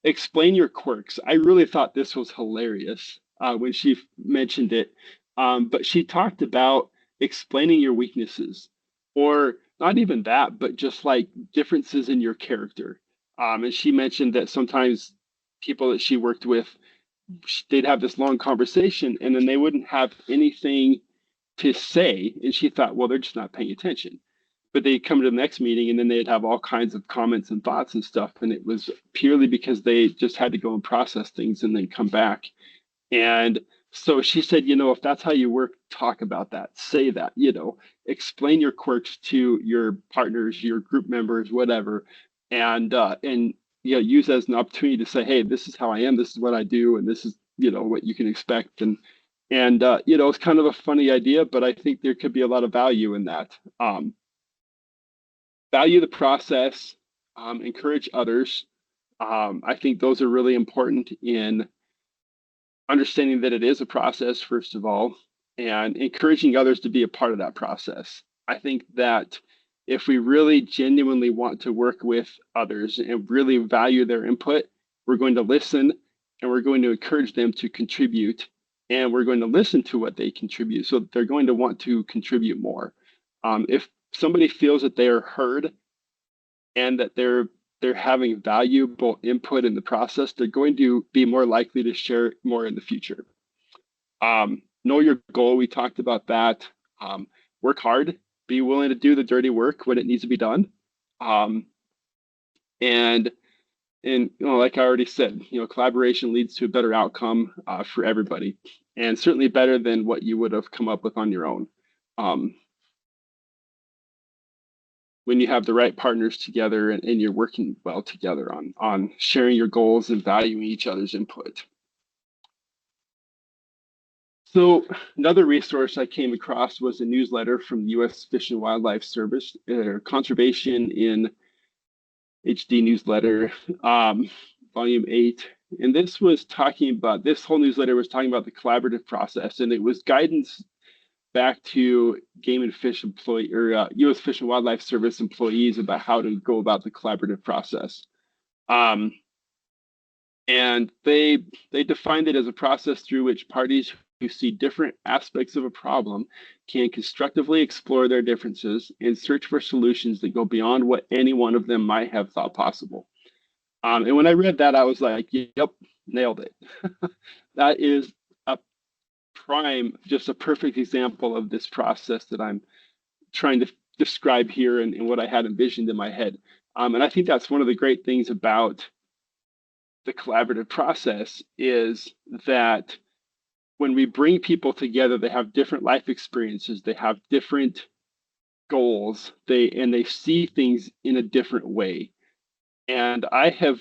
Explain your quirks. I really thought this was hilarious when she mentioned it. But she talked about explaining your weaknesses, or not even that, but just like differences in your character. And she mentioned that sometimes people that she worked with they'd have this long conversation, and then they wouldn't have anything to say. And she thought, well, they're just not paying attention. But they'd come to the next meeting, and then they'd have all kinds of comments and thoughts and stuff. And it was purely because they just had to go and process things and then come back. And so she said, if that's how you work, talk about that, say that, explain your quirks to your partners, your group members, whatever. And use that as an opportunity to say, hey, this is how I am, this is what I do, and this is, what you can expect. And it's kind of a funny idea, but I think there could be a lot of value in that. Value the process, encourage others. I think those are really important in understanding that it is a process, first of all, and encouraging others to be a part of that process. I think that if we really genuinely want to work with others and really value their input, we're going to listen and we're going to encourage them to contribute, and we're going to listen to what they contribute. So they're going to want to contribute more. If somebody feels that they are heard and that they're having valuable input in the process, they're going to be more likely to share more in the future. Know your goal. We talked about that. Work hard. Be willing to do the dirty work when it needs to be done. And like I already said, collaboration leads to a better outcome for everybody, and certainly better than what you would have come up with on your own. When you have the right partners together and you're working well together on sharing your goals and valuing each other's input. So another resource I came across was a newsletter from the U.S. Fish and Wildlife Service, Conservation in HD newsletter, volume 8. And this whole newsletter was talking about the collaborative process, and it was guidance back to Game and Fish employee or U.S. Fish and Wildlife Service employees about how to go about the collaborative process. And they defined it as a process through which parties who see different aspects of a problem can constructively explore their differences and search for solutions that go beyond what any one of them might have thought possible. And when I read that, I was like, yep, nailed it. That is just a perfect example of this process that I'm trying to describe here and what I had envisioned in my head. And I think that's one of the great things about the collaborative process is that when we bring people together, they have different life experiences, they have different goals, they see things in a different way. And I have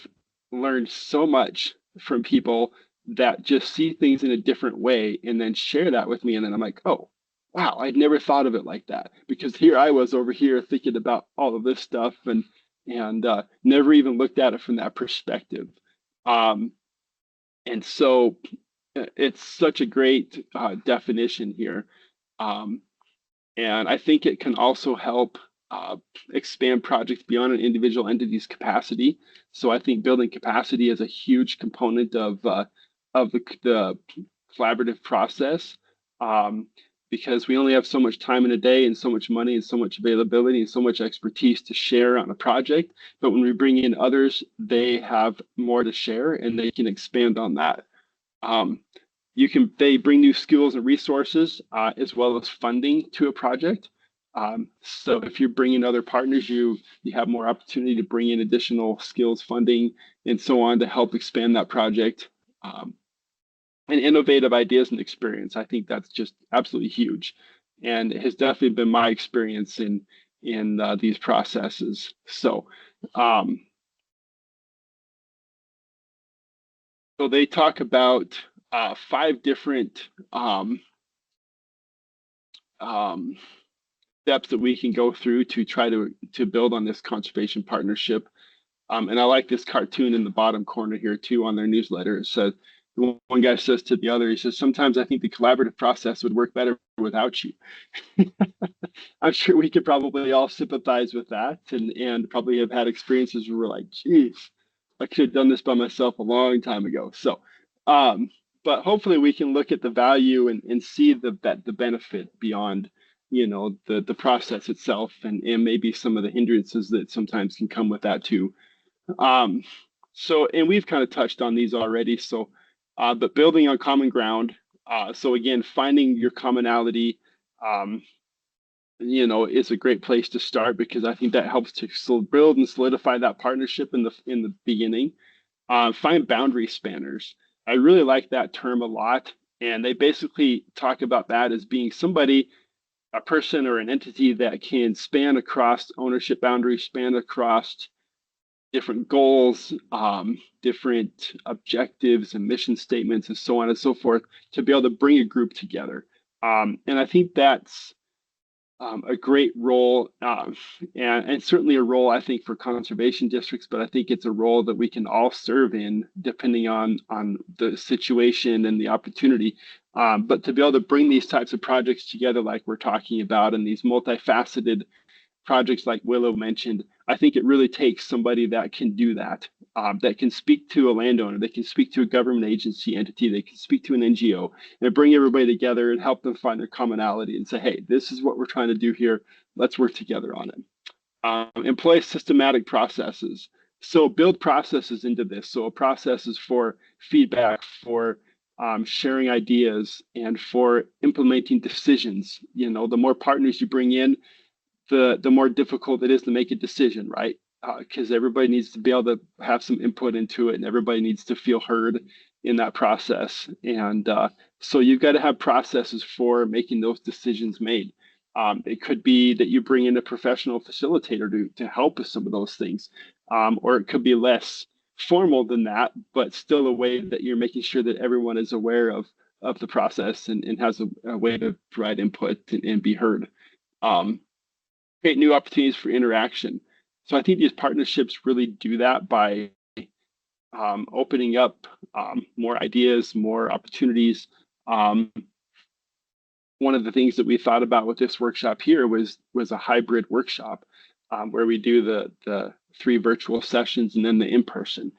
learned so much from people that just see things in a different way and then share that with me. And then I'm like, oh, wow, I'd never thought of it like that, because here I was over here thinking about all of this stuff and never even looked at it from that perspective. And so it's such a great definition here. And I think it can also help expand projects beyond an individual entity's capacity. So I think building capacity is a huge component of the collaborative process, because we only have so much time in a day and so much money and so much availability and so much expertise to share on a project. But when we bring in others, they have more to share and they can expand on that. They bring new skills and resources as well as funding to a project. So if you're bringing other partners, you have more opportunity to bring in additional skills, funding, and so on to help expand that project. And innovative ideas and experience. I think that's just absolutely huge, and it has definitely been my experience in these processes. So, so they talk about 5 different steps that we can go through to try to build on this conservation partnership. And I like this cartoon in the bottom corner here too on their newsletter. It says, one guy says to the other, he says, sometimes I think the collaborative process would work better without you. I'm sure we could probably all sympathize with that and probably have had experiences where we're like, geez, I could have done this by myself a long time ago. So, but hopefully we can look at the value and see the benefit beyond, the process itself and maybe some of the hindrances that sometimes can come with that too. So, and we've kind of touched on these already. So but building on common ground. So again, finding your commonality, is a great place to start, because I think that helps to build and solidify that partnership in the beginning. Find boundary spanners. I really like that term a lot, and they basically talk about that as being somebody, a person or an entity that can span across ownership boundaries, span across different goals, different objectives and mission statements, and so on and so forth, to be able to bring a group together. And I think that's a great role, and certainly a role, I think, for conservation districts, but I think it's a role that we can all serve in, depending on the situation and the opportunity. But to be able to bring these types of projects together like we're talking about, and these multifaceted projects like Willow mentioned, I think it really takes somebody that can do that, that can speak to a landowner, that can speak to a government agency entity, they can speak to an NGO, and bring everybody together and help them find their commonality and say, hey, this is what we're trying to do here. Let's work together on it. Employ systematic processes. So build processes into this. So processes for feedback, for sharing ideas, and for implementing decisions. The more partners you bring in, the more difficult it is to make a decision, right? Because everybody needs to be able to have some input into it, and everybody needs to feel heard in that process. And so you've got to have processes for making those decisions made. It could be that you bring in a professional facilitator to help with some of those things, or it could be less formal than that, but still a way that you're making sure that everyone is aware of the process, and has a way to provide input and be heard. Create new opportunities for interaction. So I think these partnerships really do that by opening up more ideas, more opportunities. One of the things that we thought about with this workshop here was a hybrid workshop, where we do the 3 virtual sessions and then the in-person.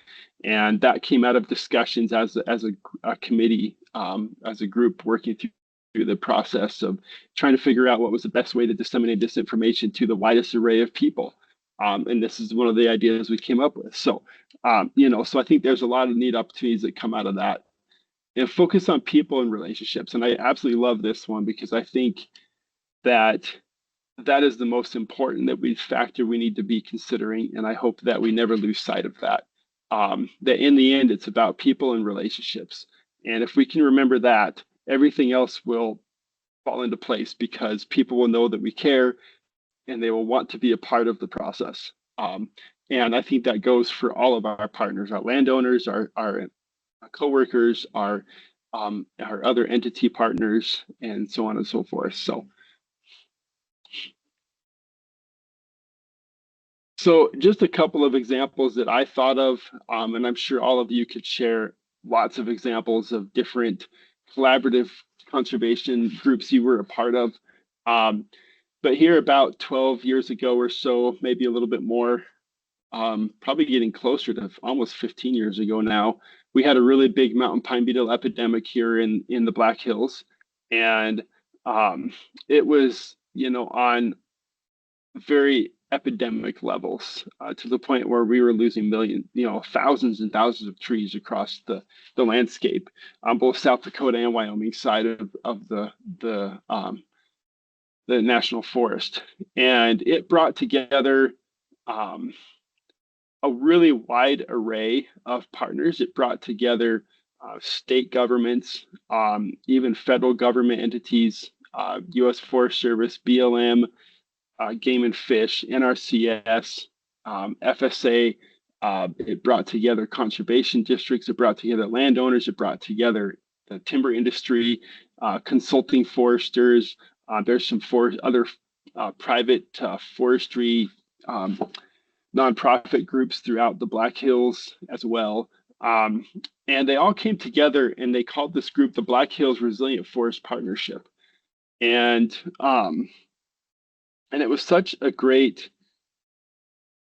And that came out of discussions as a committee, as a group, working through the process of trying to figure out what was the best way to disseminate this information to the widest array of people. And this is one of the ideas we came up with. So, so I think there's a lot of neat opportunities that come out of that. And focus on people and relationships. And I absolutely love this one, because I think that is the most important factor we need to be considering. And I hope that we never lose sight of that. That in the end, it's about people and relationships. And if we can remember that, everything else will fall into place, because people will know that we care, and they will want to be a part of the process. And I think that goes for all of our partners, our landowners, our coworkers, our other entity partners, and so on and so forth. So just a couple of examples that I thought of, and I'm sure all of you could share lots of examples of different collaborative conservation groups you were a part of. But here, about 12 years ago or so, maybe a little bit more, probably getting closer to almost 15 years ago now, we had a really big mountain pine beetle epidemic here in the Black Hills. And it was, on very epidemic levels, to the point where we were losing thousands and thousands of trees across the landscape on both South Dakota and Wyoming side of the national forest. And it brought together a really wide array of partners. It brought together state governments, even federal government entities, U.S. Forest Service, BLM, Game and Fish, NRCS, FSA. It brought together conservation districts. It brought together landowners. It brought together the timber industry, consulting foresters. There's some other private forestry nonprofit groups throughout the Black Hills as well. And they all came together, and they called this group the Black Hills Resilient Forest Partnership. And it was such a great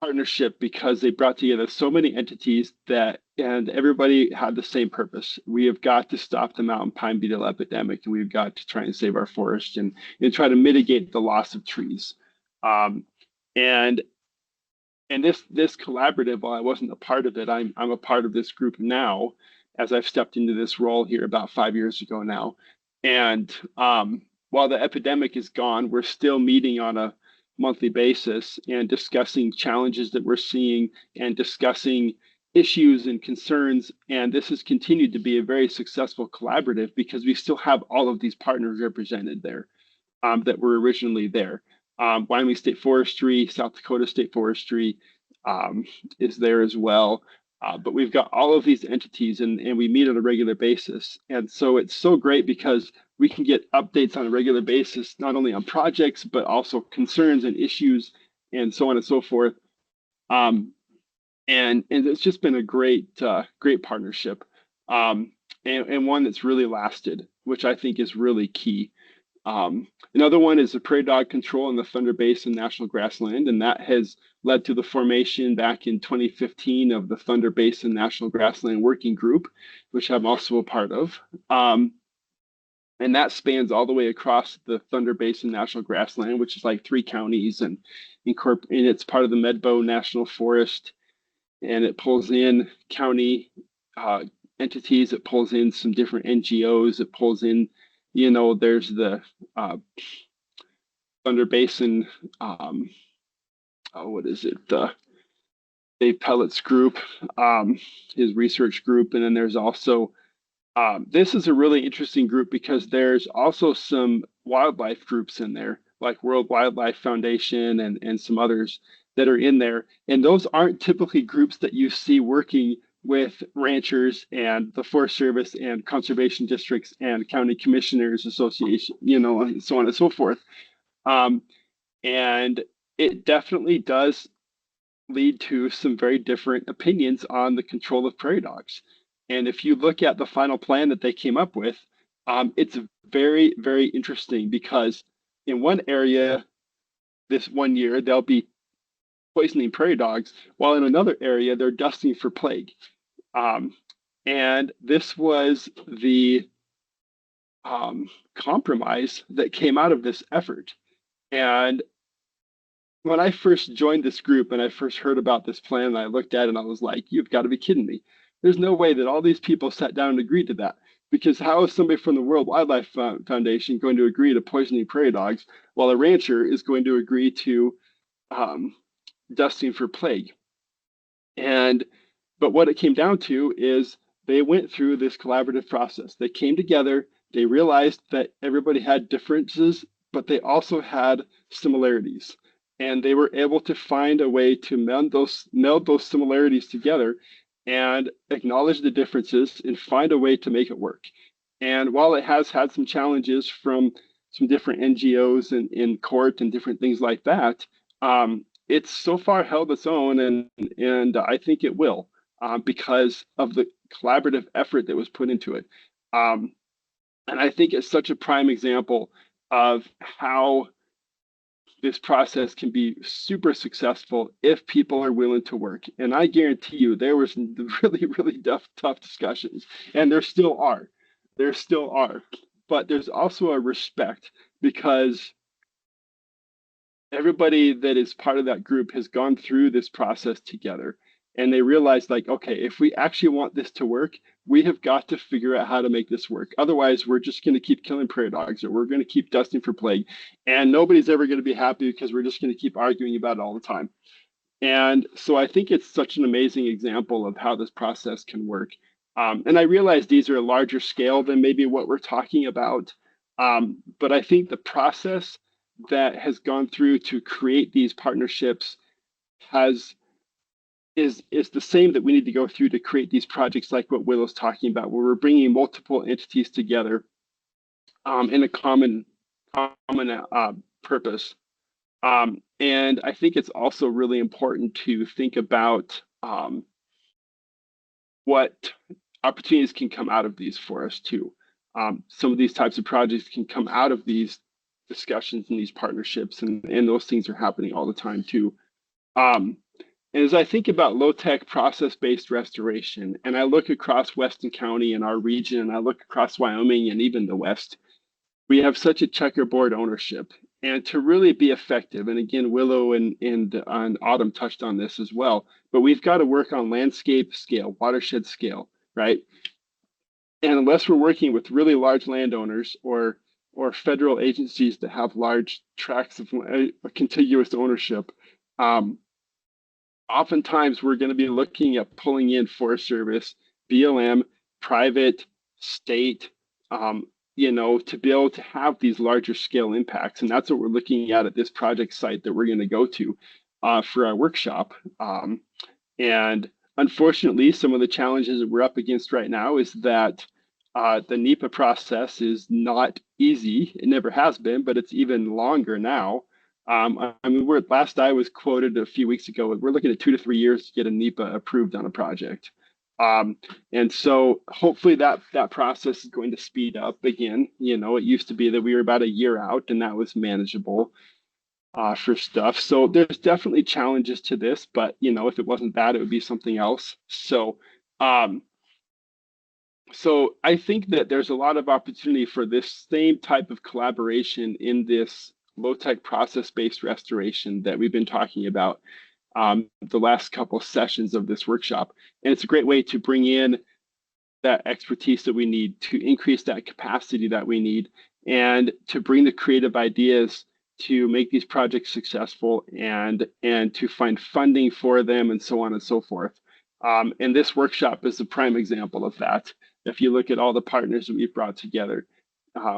partnership, because they brought together so many entities and everybody had the same purpose. We have got to stop the mountain pine beetle epidemic, and we've got to try and save our forest and try to mitigate the loss of trees. And this collaborative, while I wasn't a part of it, I'm a part of this group now. as I've stepped into this role here about 5 years ago now. And while the epidemic is gone, we're still meeting on a monthly basis and discussing challenges that we're seeing and discussing issues and concerns. And this has continued to be a very successful collaborative because we still have all of these partners represented there that were originally there. Wyoming State Forestry, South Dakota State Forestry is there as well. But we've got all of these entities and we meet on a regular basis. And so it's so great because we can get updates on a regular basis, not only on projects, but also concerns and issues and so on and so forth. And it's just been a great partnership, and one that's really lasted, which I think is really key. Another one is the prairie dog control in the Thunder Basin National Grassland, and that has led to the formation back in 2015 of the Thunder Basin National Grassland Working Group, which I'm also a part of. And that spans all the way across the Thunder Basin National Grassland, which is like 3 counties, and it's part of the Medbo National Forest. And it pulls in county entities, it pulls in some different NGOs, it pulls in, there's the Thunder Basin, what is it? Dave Pellet's group, his research group. And then there's also, this is a really interesting group because there's also some wildlife groups in there, like World Wildlife Foundation and some others that are in there. And those aren't typically groups that you see working with ranchers and the Forest Service and conservation districts and county commissioners association, and so on and so forth. And it definitely does lead to some very different opinions on the control of prairie dogs. And if you look at the final plan that they came up with, it's very, very interesting because in one area this one year, they'll be poisoning prairie dogs, while in another area, they're dusting for plague. And this was the compromise that came out of this effort. And when I first joined this group and I first heard about this plan, I looked at it and I was like, you've got to be kidding me. There's no way that all these people sat down and agreed to that. Because how is somebody from the World Wildlife Foundation going to agree to poisoning prairie dogs while a rancher is going to agree to dusting for plague? But what it came down to is they went through this collaborative process. They came together, they realized that everybody had differences, but they also had similarities. And they were able to find a way to meld those similarities together and acknowledge the differences and find a way to make it work. And while it has had some challenges from some different NGOs and in court and different things like that, it's so far held its own, and I think it will because of the collaborative effort that was put into it. And I think it's such a prime example of how this process can be super successful if people are willing to work. And I guarantee you there was really, really tough discussions, and there still are. But there's also a respect because everybody that is part of that group has gone through this process together, and they realize, like, okay, if we actually want this to work, we have got to figure out how to make this work. Otherwise, we're just going to keep killing prairie dogs, or we're going to keep dusting for plague, and nobody's ever going to be happy because we're just going to keep arguing about it all the time. And so I think it's such an amazing example of how this process can work. And I realize these are a larger scale than maybe what we're talking about, but I think the process that has gone through to create these partnerships is the same that we need to go through to create these projects like what Willow's talking about, where we're bringing multiple entities together in a common purpose. And I think it's also really important to think about what opportunities can come out of these for us too. Some of these types of projects can come out of these discussions and these partnerships, and those things are happening all the time too. And as I think about low-tech process-based restoration, and I look across Weston County and our region, and I look across Wyoming and even the West, we have such a checkerboard ownership. And to really be effective, and again, Willow and Autumn touched on this as well, but we've got to work on landscape scale, watershed scale, right? And unless we're working with really large landowners or federal agencies that have large tracts of contiguous ownership, oftentimes we're going to be looking at pulling in Forest Service, BLM, private, state, to be able to have these larger scale impacts. And that's what we're looking at this project site that we're going to go to for our workshop. And unfortunately, some of the challenges that we're up against right now is that the NEPA process is not easy. It never has been, but it's even longer now. I mean, last I was quoted a few weeks ago, we're looking at 2 to 3 years to get a NEPA approved on a project. And so hopefully that process is going to speed up again. It used to be that we were about a year out, and that was manageable for stuff. So there's definitely challenges to this, but if it wasn't that, it would be something else. So so I think that there's a lot of opportunity for this same type of collaboration in this low-tech process-based restoration that we've been talking about the last couple of sessions of this workshop. And it's a great way to bring in that expertise that we need, to increase that capacity that we need, and to bring the creative ideas to make these projects successful and to find funding for them and so on and so forth. And this workshop is a prime example of that. If you look at all the partners that we've brought together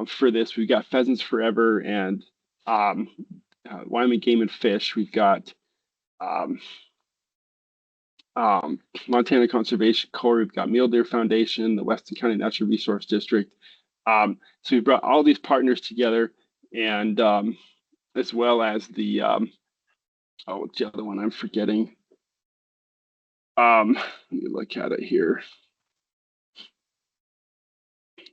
for this, we've got Pheasants Forever and Wyoming Game and Fish. We've got Montana Conservation Corps. We've got Mule Deer Foundation, the Weston County Natural Resource District. So we brought all these partners together, and as well as the what's the other one I'm forgetting? Let me look at it here.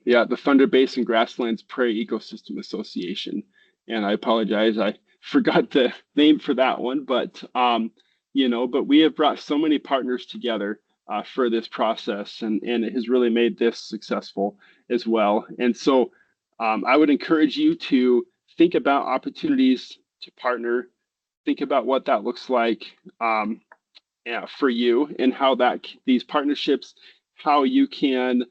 Yeah, the Thunder Basin Grasslands Prairie Ecosystem Association. And I apologize, I forgot the name for that one, but but we have brought so many partners together for this process, and it has really made this successful as well. And so I would encourage you to think about opportunities to partner, think about what that looks like for you, and how these partnerships, how you can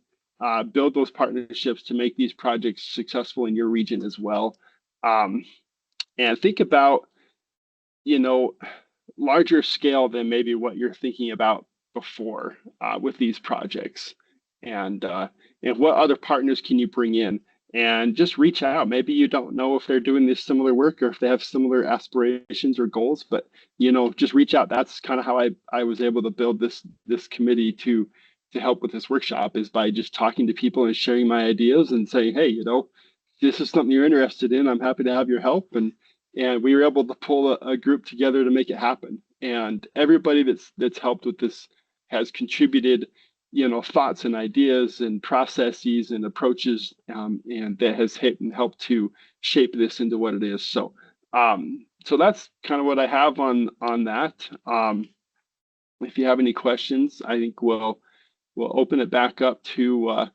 build those partnerships to make these projects successful in your region as well. And think about, larger scale than maybe what you're thinking about before with these projects, and what other partners can you bring in, and just reach out. Maybe you don't know if they're doing this similar work or if they have similar aspirations or goals, but just reach out. That's kind of how I was able to build this committee to help with this workshop, is by just talking to people and sharing my ideas and saying, hey, this is something you're interested in, I'm happy to have your help. And we were able to pull a group together to make it happen. And everybody that's helped with this has contributed, thoughts and ideas and processes and approaches, and that has helped to shape this into what it is. So, so that's kind of what I have on that. If you have any questions, I think we'll open it back up to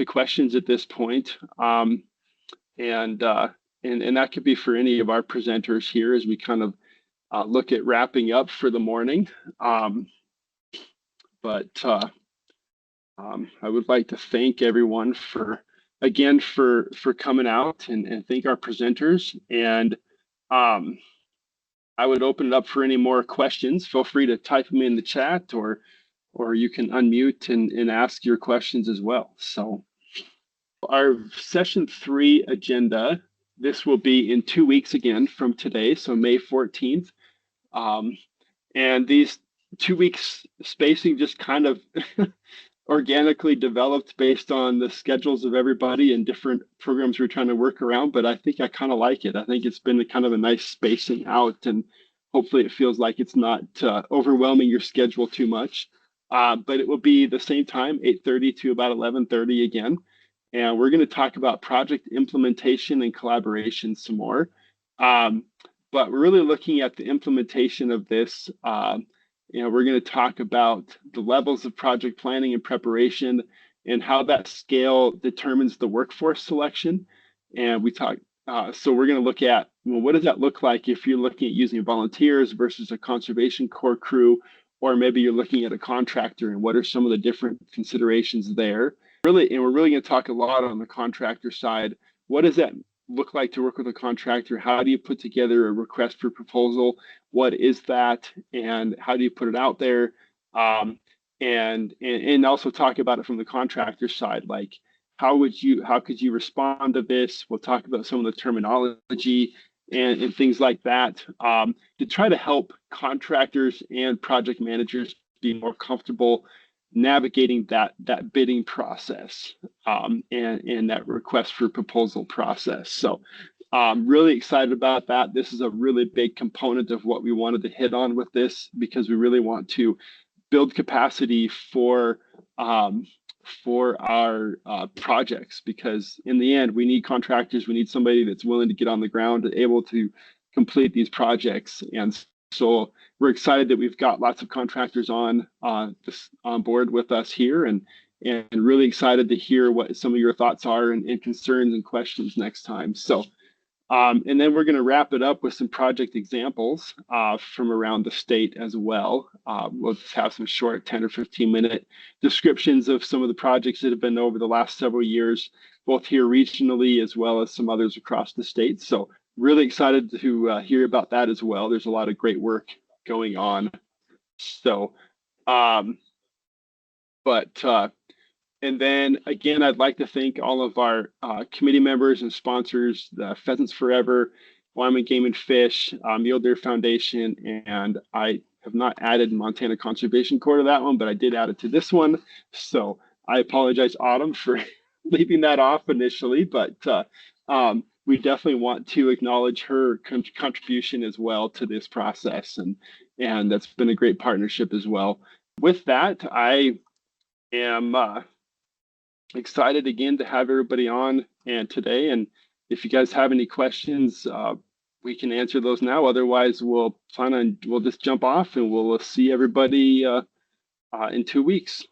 questions at this point. And that could be for any of our presenters here as we kind of look at wrapping up for the morning. But I would like to thank everyone for coming out and thank our presenters. And I would open it up for any more questions. Feel free to type them in the chat, or you can unmute and ask your questions as well. So our session 3 agenda, this will be in 2 weeks again from today, so May 14th. And these 2 weeks spacing just kind of organically developed based on the schedules of everybody and different programs we're trying to work around. But I think I kind of like it. I think it's been kind of a nice spacing out, and hopefully it feels like it's not overwhelming your schedule too much. But it will be the same time, 8:30 to about 11:30 again. And we're going to talk about project implementation and collaboration some more. But we're really looking at the implementation of this. We're going to talk about the levels of project planning and preparation and how that scale determines the workforce selection. And so we're going to look at, what does that look like if you're looking at using volunteers versus a conservation corps crew, or maybe you're looking at a contractor, and what are some of the different considerations there? we're really going to talk a lot on the contractor side. What does that look like to work with a contractor? How do you put together a request for proposal? What is that, and how do you put it out there? And also talk about it from the contractor side, like how could you respond to this? We'll talk about some of the terminology and things like that, to try to help contractors and project managers be more comfortable navigating that bidding process, and that request for proposal process. So really excited about that. This is a really big component of what we wanted to hit on with this, because we really want to build capacity for our projects, because in the end we need contractors, we need somebody that's willing to get on the ground and able to complete these projects. And so we're excited that we've got lots of contractors on board with us here, and really excited to hear what some of your thoughts are and concerns and questions next time. So and then we're going to wrap it up with some project examples from around the state as well. We'll just have some short 10 or 15-minute descriptions of some of the projects that have been over the last several years, both here regionally as well as some others across the state. So really excited to hear about that as well. There's a lot of great work going on. So, and then again, I'd like to thank all of our committee members and sponsors, the Pheasants Forever, Wyoming Game and Fish, Mule Deer Foundation, and I have not added Montana Conservation Corps to that one, but I did add it to this one. So I apologize, Autumn, for leaving that off initially, but we definitely want to acknowledge her contribution as well to this process, and that's been a great partnership as well. With that, I am excited again to have everybody on and today. And if you guys have any questions, we can answer those now. Otherwise, we'll just jump off, and we'll see everybody in 2 weeks.